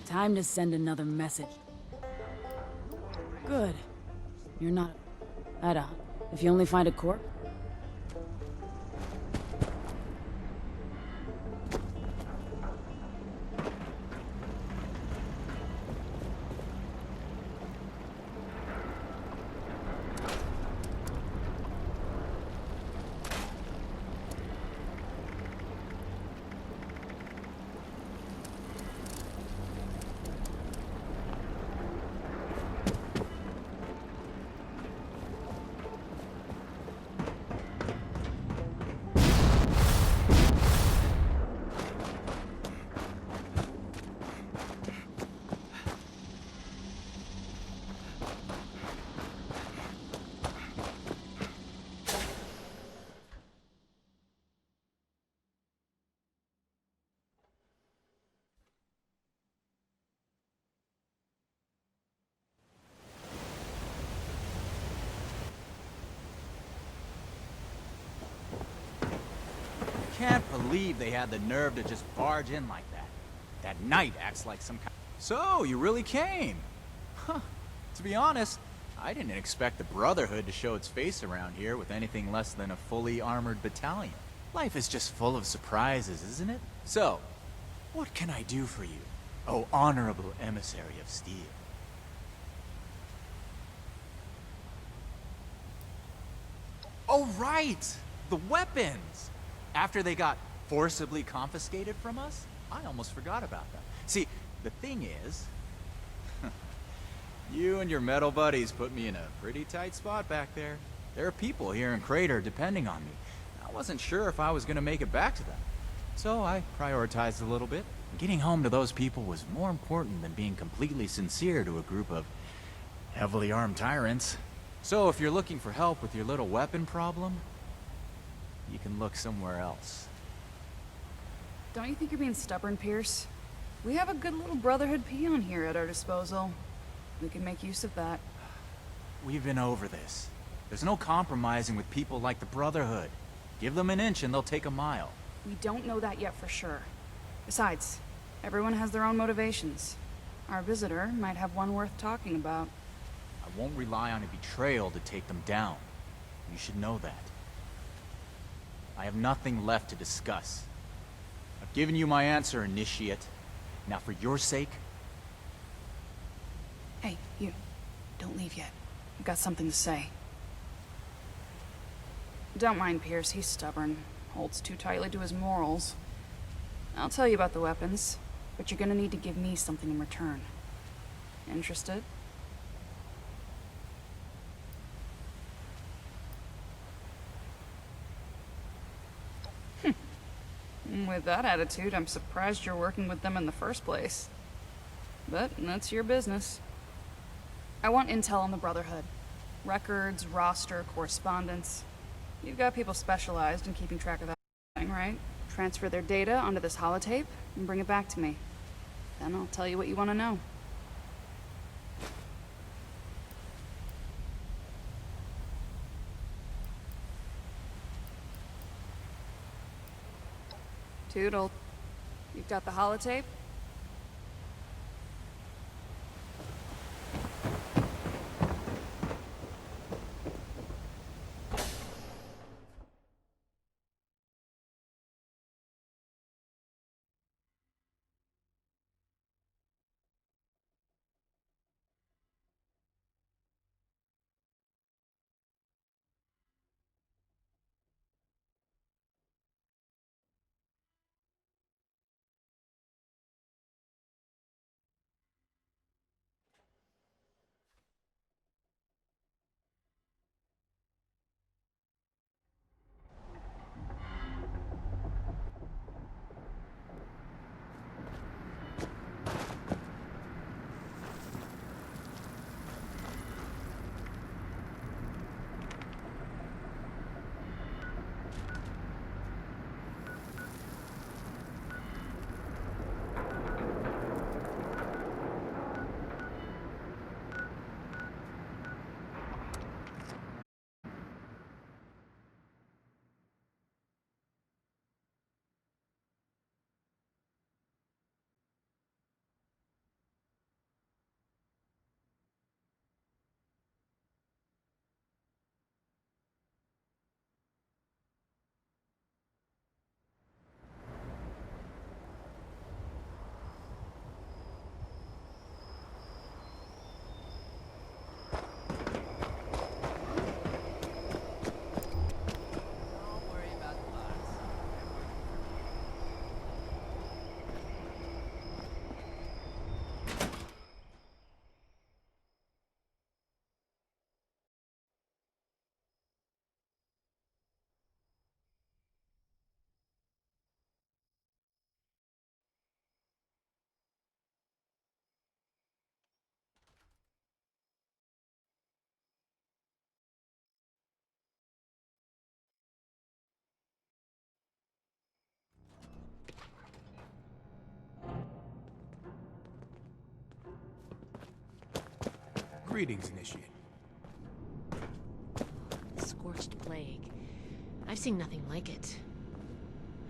Time to send another message. Good. You're not... Head on. If you only find a corpse... can't believe they had the nerve to just barge in like that. That knight acts like some kind. So, you really came? Huh. To be honest, I didn't expect the Brotherhood to show its face around here with anything less than a fully armored battalion. Life is just full of surprises, isn't it? So, what can I do for you, oh honorable emissary of steel? Oh, right! The weapons! After they got forcibly confiscated from us, I almost forgot about them. See, the thing is, you and your metal buddies put me in a pretty tight spot back there. There are people here in Crater depending on me. I wasn't sure if I was gonna make it back to them. So I prioritized a little bit. Getting home to those people was more important than being completely sincere to a group of heavily armed tyrants. So if you're looking for help with your little weapon problem, you can look somewhere else. Don't you think you're being stubborn, Pierce? We have a good little Brotherhood peon here at our disposal. We can make use of that. We've been over this. There's no compromising with people like the Brotherhood. Give them an inch and they'll take a mile. We don't know that yet for sure. Besides, everyone has their own motivations. Our visitor might have one worth talking about. I won't rely on a betrayal to take them down. You should know that. I have nothing left to discuss. I've given you my answer, Initiate. Now for your sake... Hey, you. Don't leave yet. I've got something to say. Don't mind Pierce, he's stubborn. Holds too tightly to his morals. I'll tell you about the weapons, but you're gonna need to give me something in return. Interested? With that attitude, I'm surprised you're working with them in the first place. But that's your business. I want intel on the Brotherhood. Records, roster, correspondence. You've got people specialized in keeping track of everything, right? Transfer their data onto this holotape and bring it back to me. Then I'll tell you what you want to know. Toodle. You've got the holotape? Greetings, Initiate. Scorched plague. I've seen nothing like it.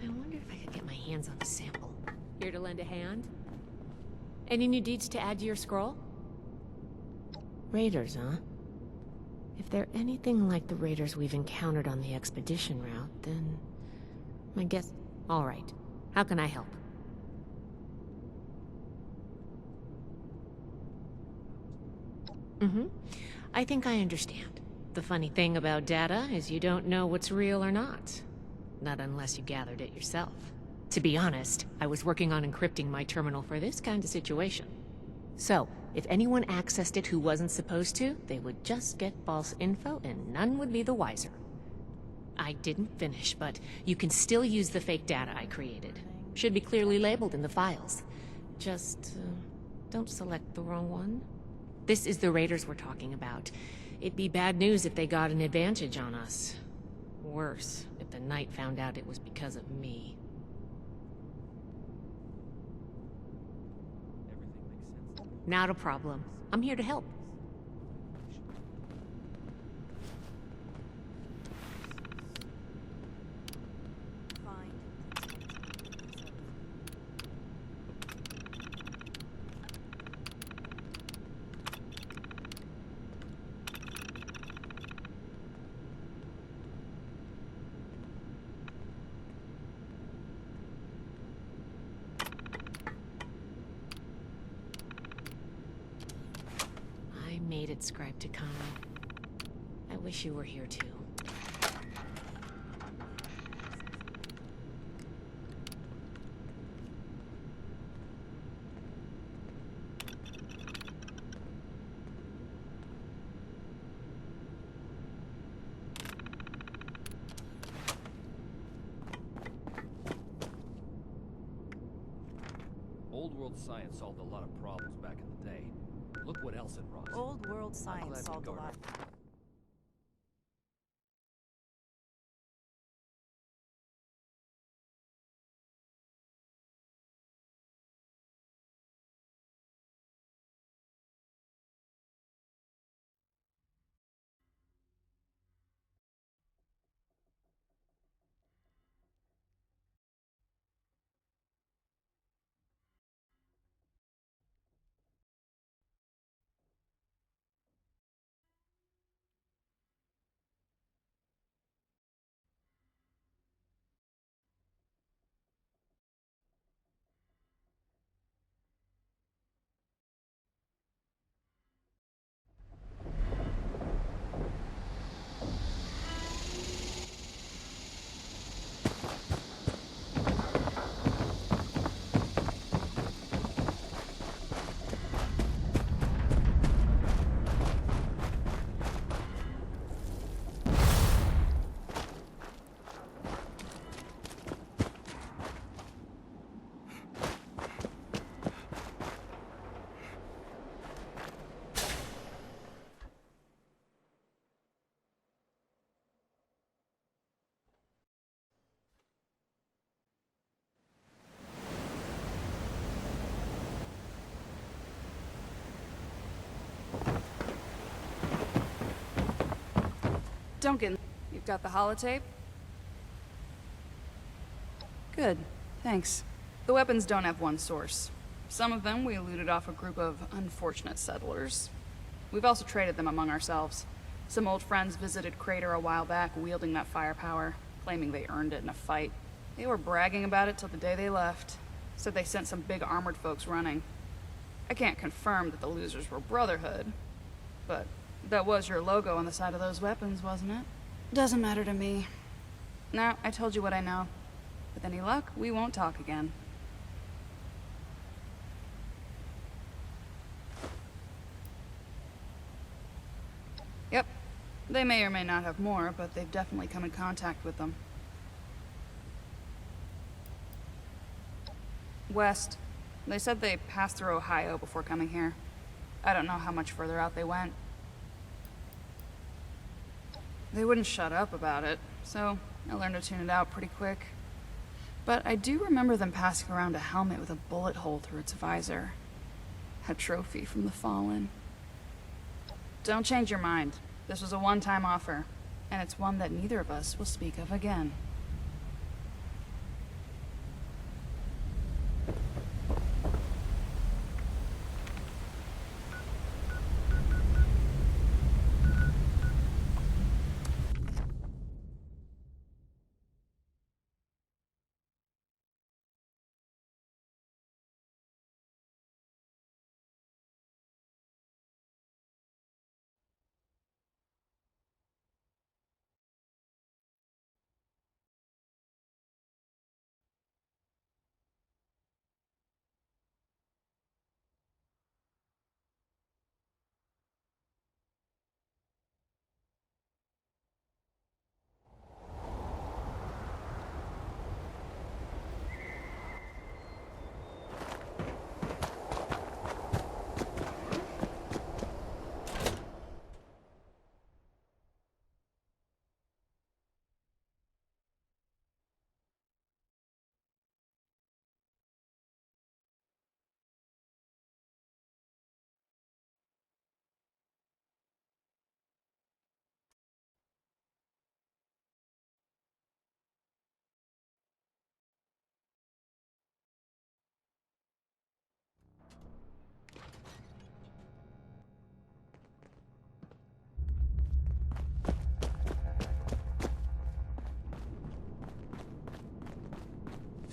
I wonder if I could get my hands on a sample. Here to lend a hand? Any new deeds to add to your scroll? Raiders, huh? If they're anything like the raiders we've encountered on the expedition route, then... I guess... All right. How can I help? I think I understand. The funny thing about data is you don't know what's real or not. Not unless you gathered it yourself. To be honest, I was working on encrypting my terminal for this kind of situation. So, if anyone accessed it who wasn't supposed to, they would just get false info and none would be the wiser. I didn't finish, but you can still use the fake data I created. Should be clearly labeled in the files. Just, don't select the wrong one. This is the raiders we're talking about. It'd be bad news if they got an advantage on us. Worse, if the Knight found out it was because of me. Not a problem. I'm here to help. Made it, Scribe Takano. I wish you were here too. Old world science solved a lot of problems back in the day. Look what else it brought. Old world science solved a lot. Duncan, you've got the holotape? Good, thanks. The weapons don't have one source. Some of them we looted off a group of unfortunate settlers. We've also traded them among ourselves. Some old friends visited Crater a while back wielding that firepower, claiming they earned it in a fight. They were bragging about it till the day they left. Said they sent some big armored folks running. I can't confirm that the losers were Brotherhood, but that was your logo on the side of those weapons, wasn't it? Doesn't matter to me. Now, I told you what I know. With any luck, we won't talk again. Yep. They may or may not have more, but they've definitely come in contact with them. West. They said they passed through Ohio before coming here. I don't know how much further out they went. They wouldn't shut up about it, so I learned to tune it out pretty quick. But I do remember them passing around a helmet with a bullet hole through its visor. A trophy from the Fallen. Don't change your mind. This was a one-time offer, and it's one that neither of us will speak of again.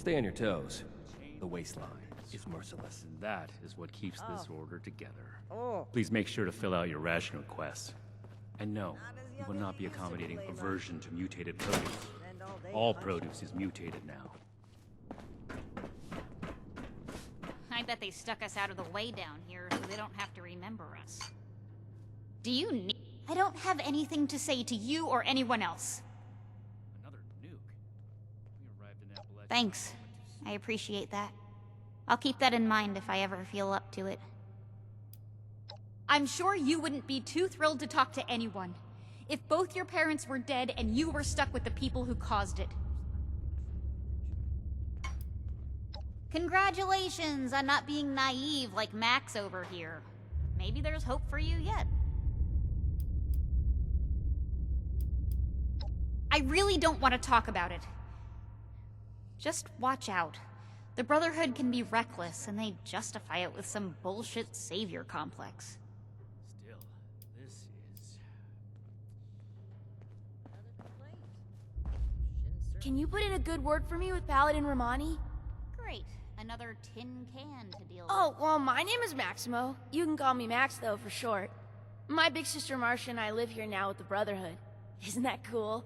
Stay on your toes. The waistline is merciless. And that is what keeps this order together. Oh. Please make sure to fill out your ration requests. And no, we will not be accommodating aversion to mutated produce. All produce is mutated now. I bet they stuck us out of the way down here so they don't have to remember us. Do you need... I don't have anything to say to you or anyone else. Another nuke. We arrived in Appalachia. Thanks. I appreciate that. I'll keep that in mind if I ever feel up to it. I'm sure you wouldn't be too thrilled to talk to anyone if both your parents were dead and you were stuck with the people who caused it. Congratulations on not being naive like Max over here. Maybe there's hope for you yet. I really don't want to talk about it. Just watch out. The Brotherhood can be reckless, and they justify it with some bullshit savior complex. Still, this is... Can you put in a good word for me with Paladin Romani? Great. Another tin can to deal with. Oh, well, my name is Maximo. You can call me Max, though, for short. My big sister Marcia and I live here now with the Brotherhood. Isn't that cool?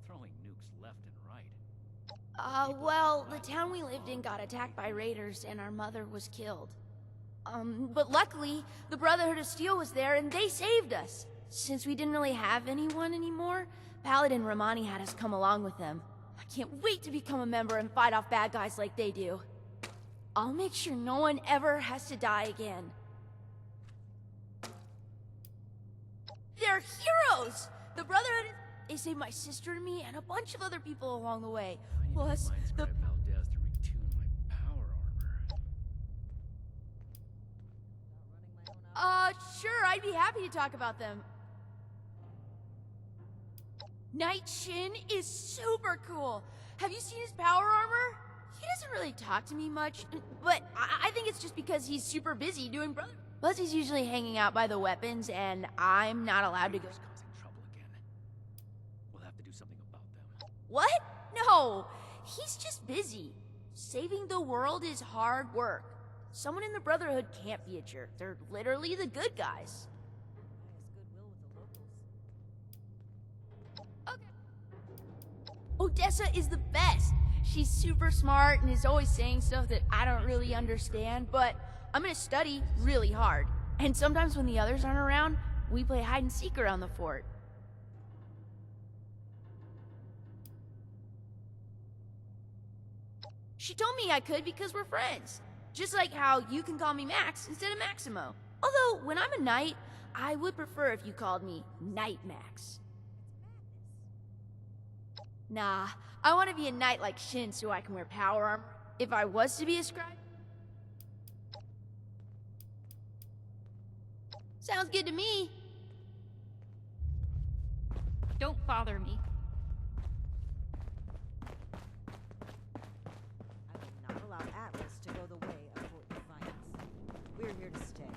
Throwing nukes left and right. Well, the town we lived in got attacked by raiders and our mother was killed. But luckily, the Brotherhood of Steel was there and they saved us. Since we didn't really have anyone anymore, Paladin Romani had us come along with them. I can't wait to become a member and fight off bad guys like they do. I'll make sure no one ever has to die again. They're heroes! The Brotherhood, they saved my sister and me and a bunch of other people along the way. Plus, the... Valdez to retune my power armor. Sure, I'd be happy to talk about them. Night Shin is super cool. Have you seen his power armor? He doesn't really talk to me much, but I think it's just because he's super busy doing brother. Plus, he's usually hanging out by the weapons, and I'm not allowed to go. Causing trouble again. We'll have to do something about them. What? No, he's just busy. Saving the world is hard work. Someone in the Brotherhood can't be a jerk. They're literally the good guys. Odessa is the best. She's super smart and is always saying stuff that I don't really understand, but I'm gonna study really hard. And sometimes when the others aren't around, we play hide and seek around the fort. She told me I could because we're friends. Just like how you can call me Max instead of Maximo. Although, when I'm a knight, I would prefer if you called me Knight Max. Nah, I want to be a knight like Shin so I can wear power armor. If I was to be a scribe... Sounds good to me. Don't bother me. I will not allow Atlas to go the way of Fort Defiance. We're here to stay.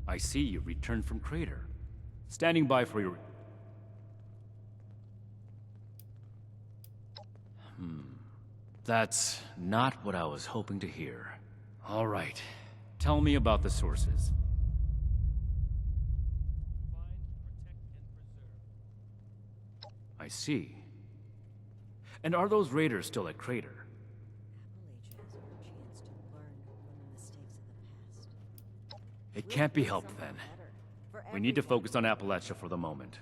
I see you returned from Crater. Standing by for your... That's not what I was hoping to hear. All right. Tell me about the sources. I see. And are those raiders still at Crater? Appalachia is our chance to learn from the mistakes of the past. It can't be helped then. We need to focus on Appalachia for the moment.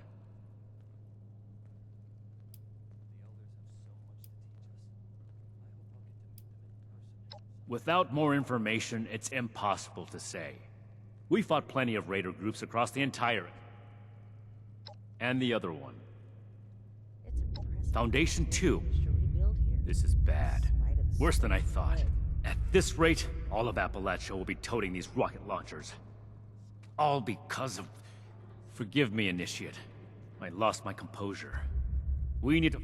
Without more information, it's impossible to say. We fought plenty of raider groups across the entire... and the other one. Foundation 2. This is bad. Worse than I thought. At this rate, all of Appalachia will be toting these rocket launchers. All because of... Forgive me, Initiate. I lost my composure. We need to...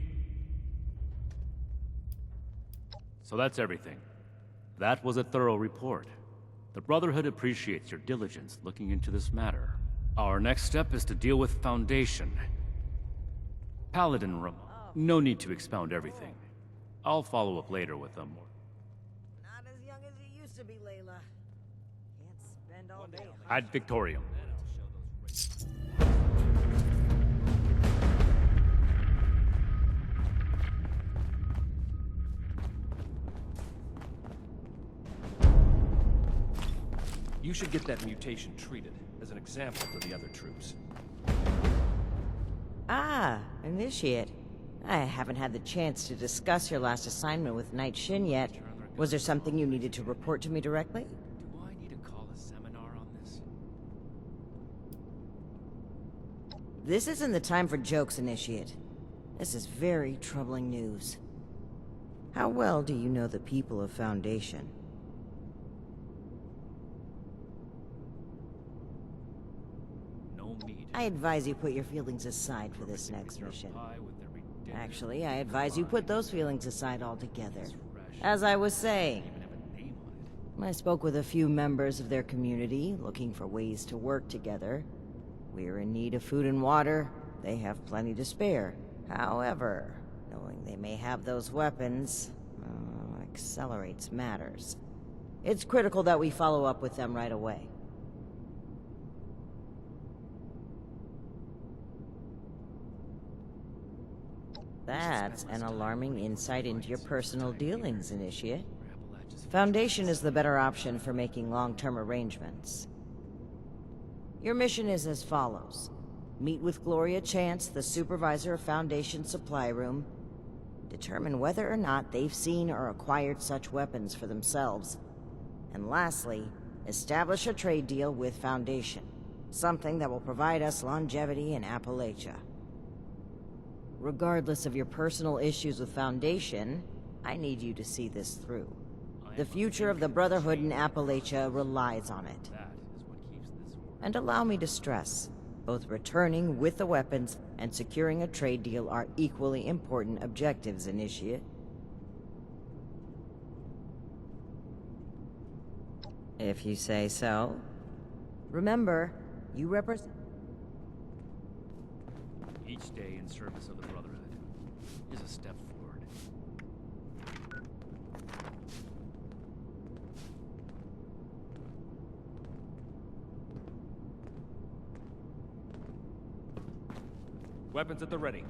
So that's everything. That was a thorough report. The Brotherhood appreciates your diligence looking into this matter. Our next step is to deal with Foundation. Paladin Rom... No need to expound everything. I'll follow up later with them. Not as young as you used to be, Layla. Can't spend all day. Ad Victorium. You should get that mutation treated as an example to the other troops. Ah, Initiate. I haven't had the chance to discuss your last assignment with Knight Shin yet. Was there something you needed to report to me directly? Do I need to call a seminar on this? This isn't the time for jokes, Initiate. This is very troubling news. How well do you know the people of Foundation? No meat. I advise you put your feelings aside for this next mission. Actually, I advise you put those feelings aside altogether. As I was saying, I spoke with a few members of their community, looking for ways to work together. We're in need of food and water. They have plenty to spare. However, knowing they may have those weapons, accelerates matters. It's critical that we follow up with them right away. That's an alarming insight into your personal dealings, Initiate. Foundation is the better option for making long-term arrangements. Your mission is as follows. Meet with Gloria Chance, the supervisor of Foundation Supply Room. Determine whether or not they've seen or acquired such weapons for themselves. And lastly, establish a trade deal with Foundation. Something that will provide us longevity in Appalachia. Regardless of your personal issues with Foundation, I need you to see this through. The future of the Brotherhood in Appalachia relies on it. And allow me to stress, both returning with the weapons and securing a trade deal are equally important objectives, Initiate. If you say so. Remember, you represent... Each day in service of the Brotherhood is a step forward. Weapons at the ready.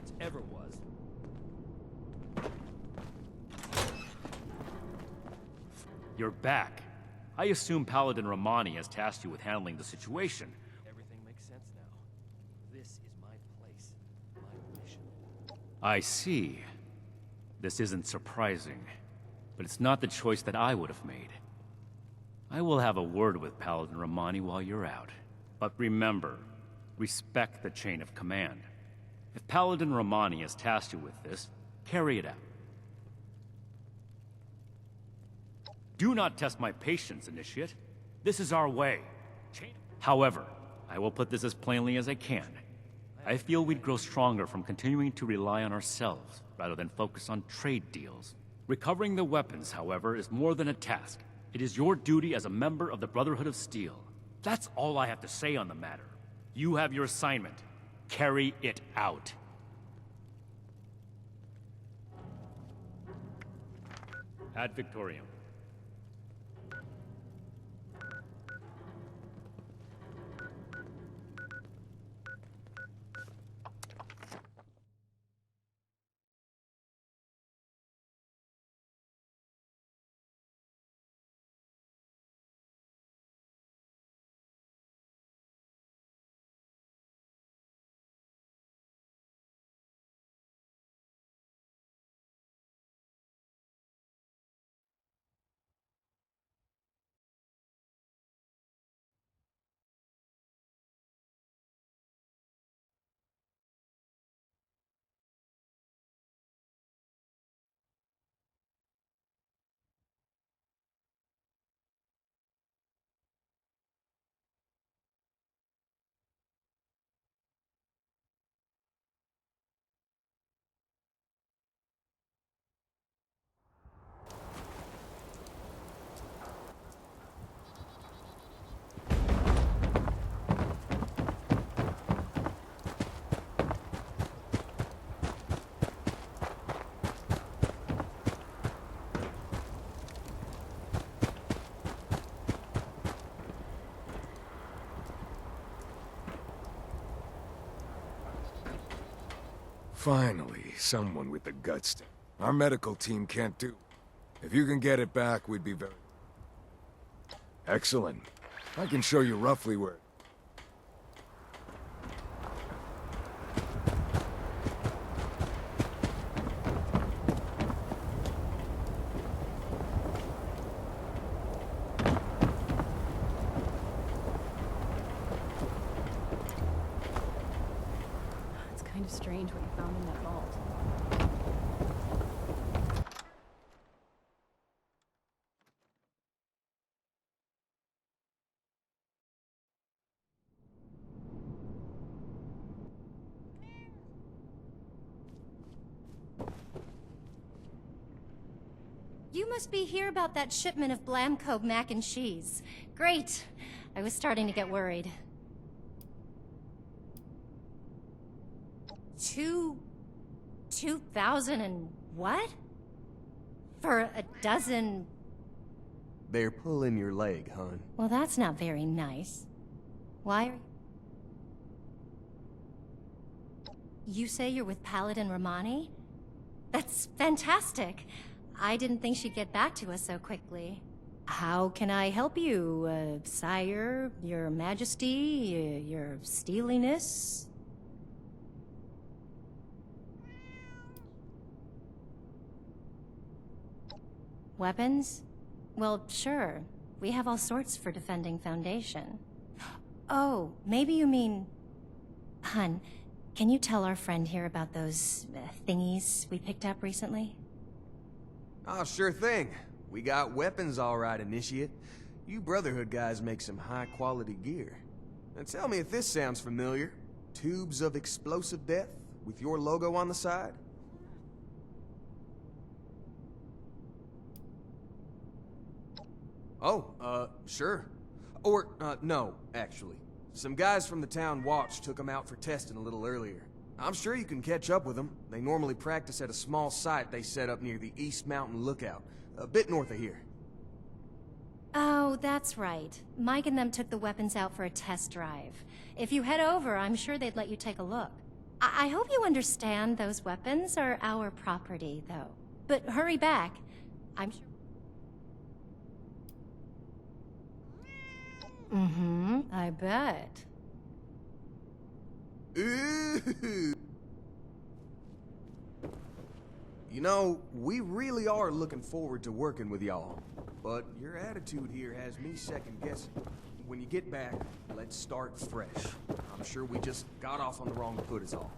Resistance ever was. You're back. I assume Paladin Romani has tasked you with handling the situation. Everything makes sense now. This is my place, my mission. I see. This isn't surprising, but it's not the choice that I would have made. I will have a word with Paladin Romani while you're out. But remember, respect the chain of command. If Paladin Romani has tasked you with this, carry it out. Do not test my patience, Initiate. This is our way. However, I will put this as plainly as I can. I feel we'd grow stronger from continuing to rely on ourselves, rather than focus on trade deals. Recovering the weapons, however, is more than a task. It is your duty as a member of the Brotherhood of Steel. That's all I have to say on the matter. You have your assignment. Carry it out. Ad Victoriam. Finally, someone with the guts to... Our medical team can't do... If you can get it back, we'd be very... Excellent. I can show you roughly where... It's kind of strange what you found in that vault. You must be here about that shipment of Blamco mac and cheese. Great. I was starting to get worried. 2,000 and what? For a dozen... They're pulling your leg, hon. Well, that's not very nice. Why are... You say you're with Paladin Romani? That's fantastic. I didn't think she'd get back to us so quickly. How can I help you, sire, your majesty, your steeliness? Weapons? Well, sure. We have all sorts for defending Foundation. Oh, maybe you mean... Hun, can you tell our friend here about those thingies we picked up recently? Oh, sure thing. We got weapons all right, Initiate. You Brotherhood guys make some high-quality gear. Now tell me if this sounds familiar. Tubes of explosive death, with your logo on the side? Oh, sure. Or, no, actually. Some guys from the town watch took them out for testing a little earlier. I'm sure you can catch up with them. They normally practice at a small site they set up near the East Mountain Lookout, a bit north of here. Oh, that's right. Mike and them took the weapons out for a test drive. If you head over, I'm sure they'd let you take a look. I hope you understand those weapons are our property, though. But hurry back. I'm sure... Mm-hmm, I bet. Ooh. You know, we really are looking forward to working with y'all. But your attitude here has me second-guessing. When you get back, let's start fresh. I'm sure we just got off on the wrong foot is all.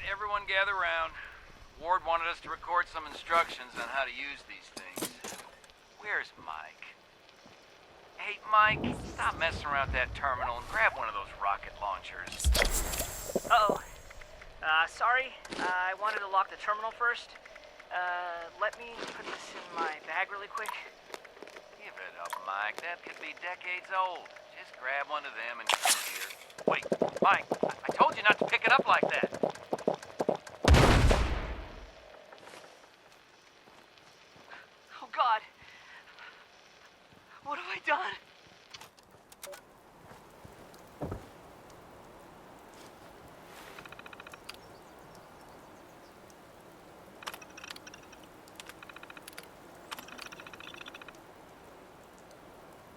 Everyone gather round. Ward wanted us to record some instructions on how to use these things. Where's Mike? Hey, Mike, stop messing around with that terminal and grab one of those rocket launchers. Uh-oh. Sorry. I wanted to lock the terminal first. Let me put this in my bag really quick. Give it up, Mike. That could be decades old. Just grab one of them and come here. Wait, Mike, I told you not to pick it up like that. Oh, God. What have I done?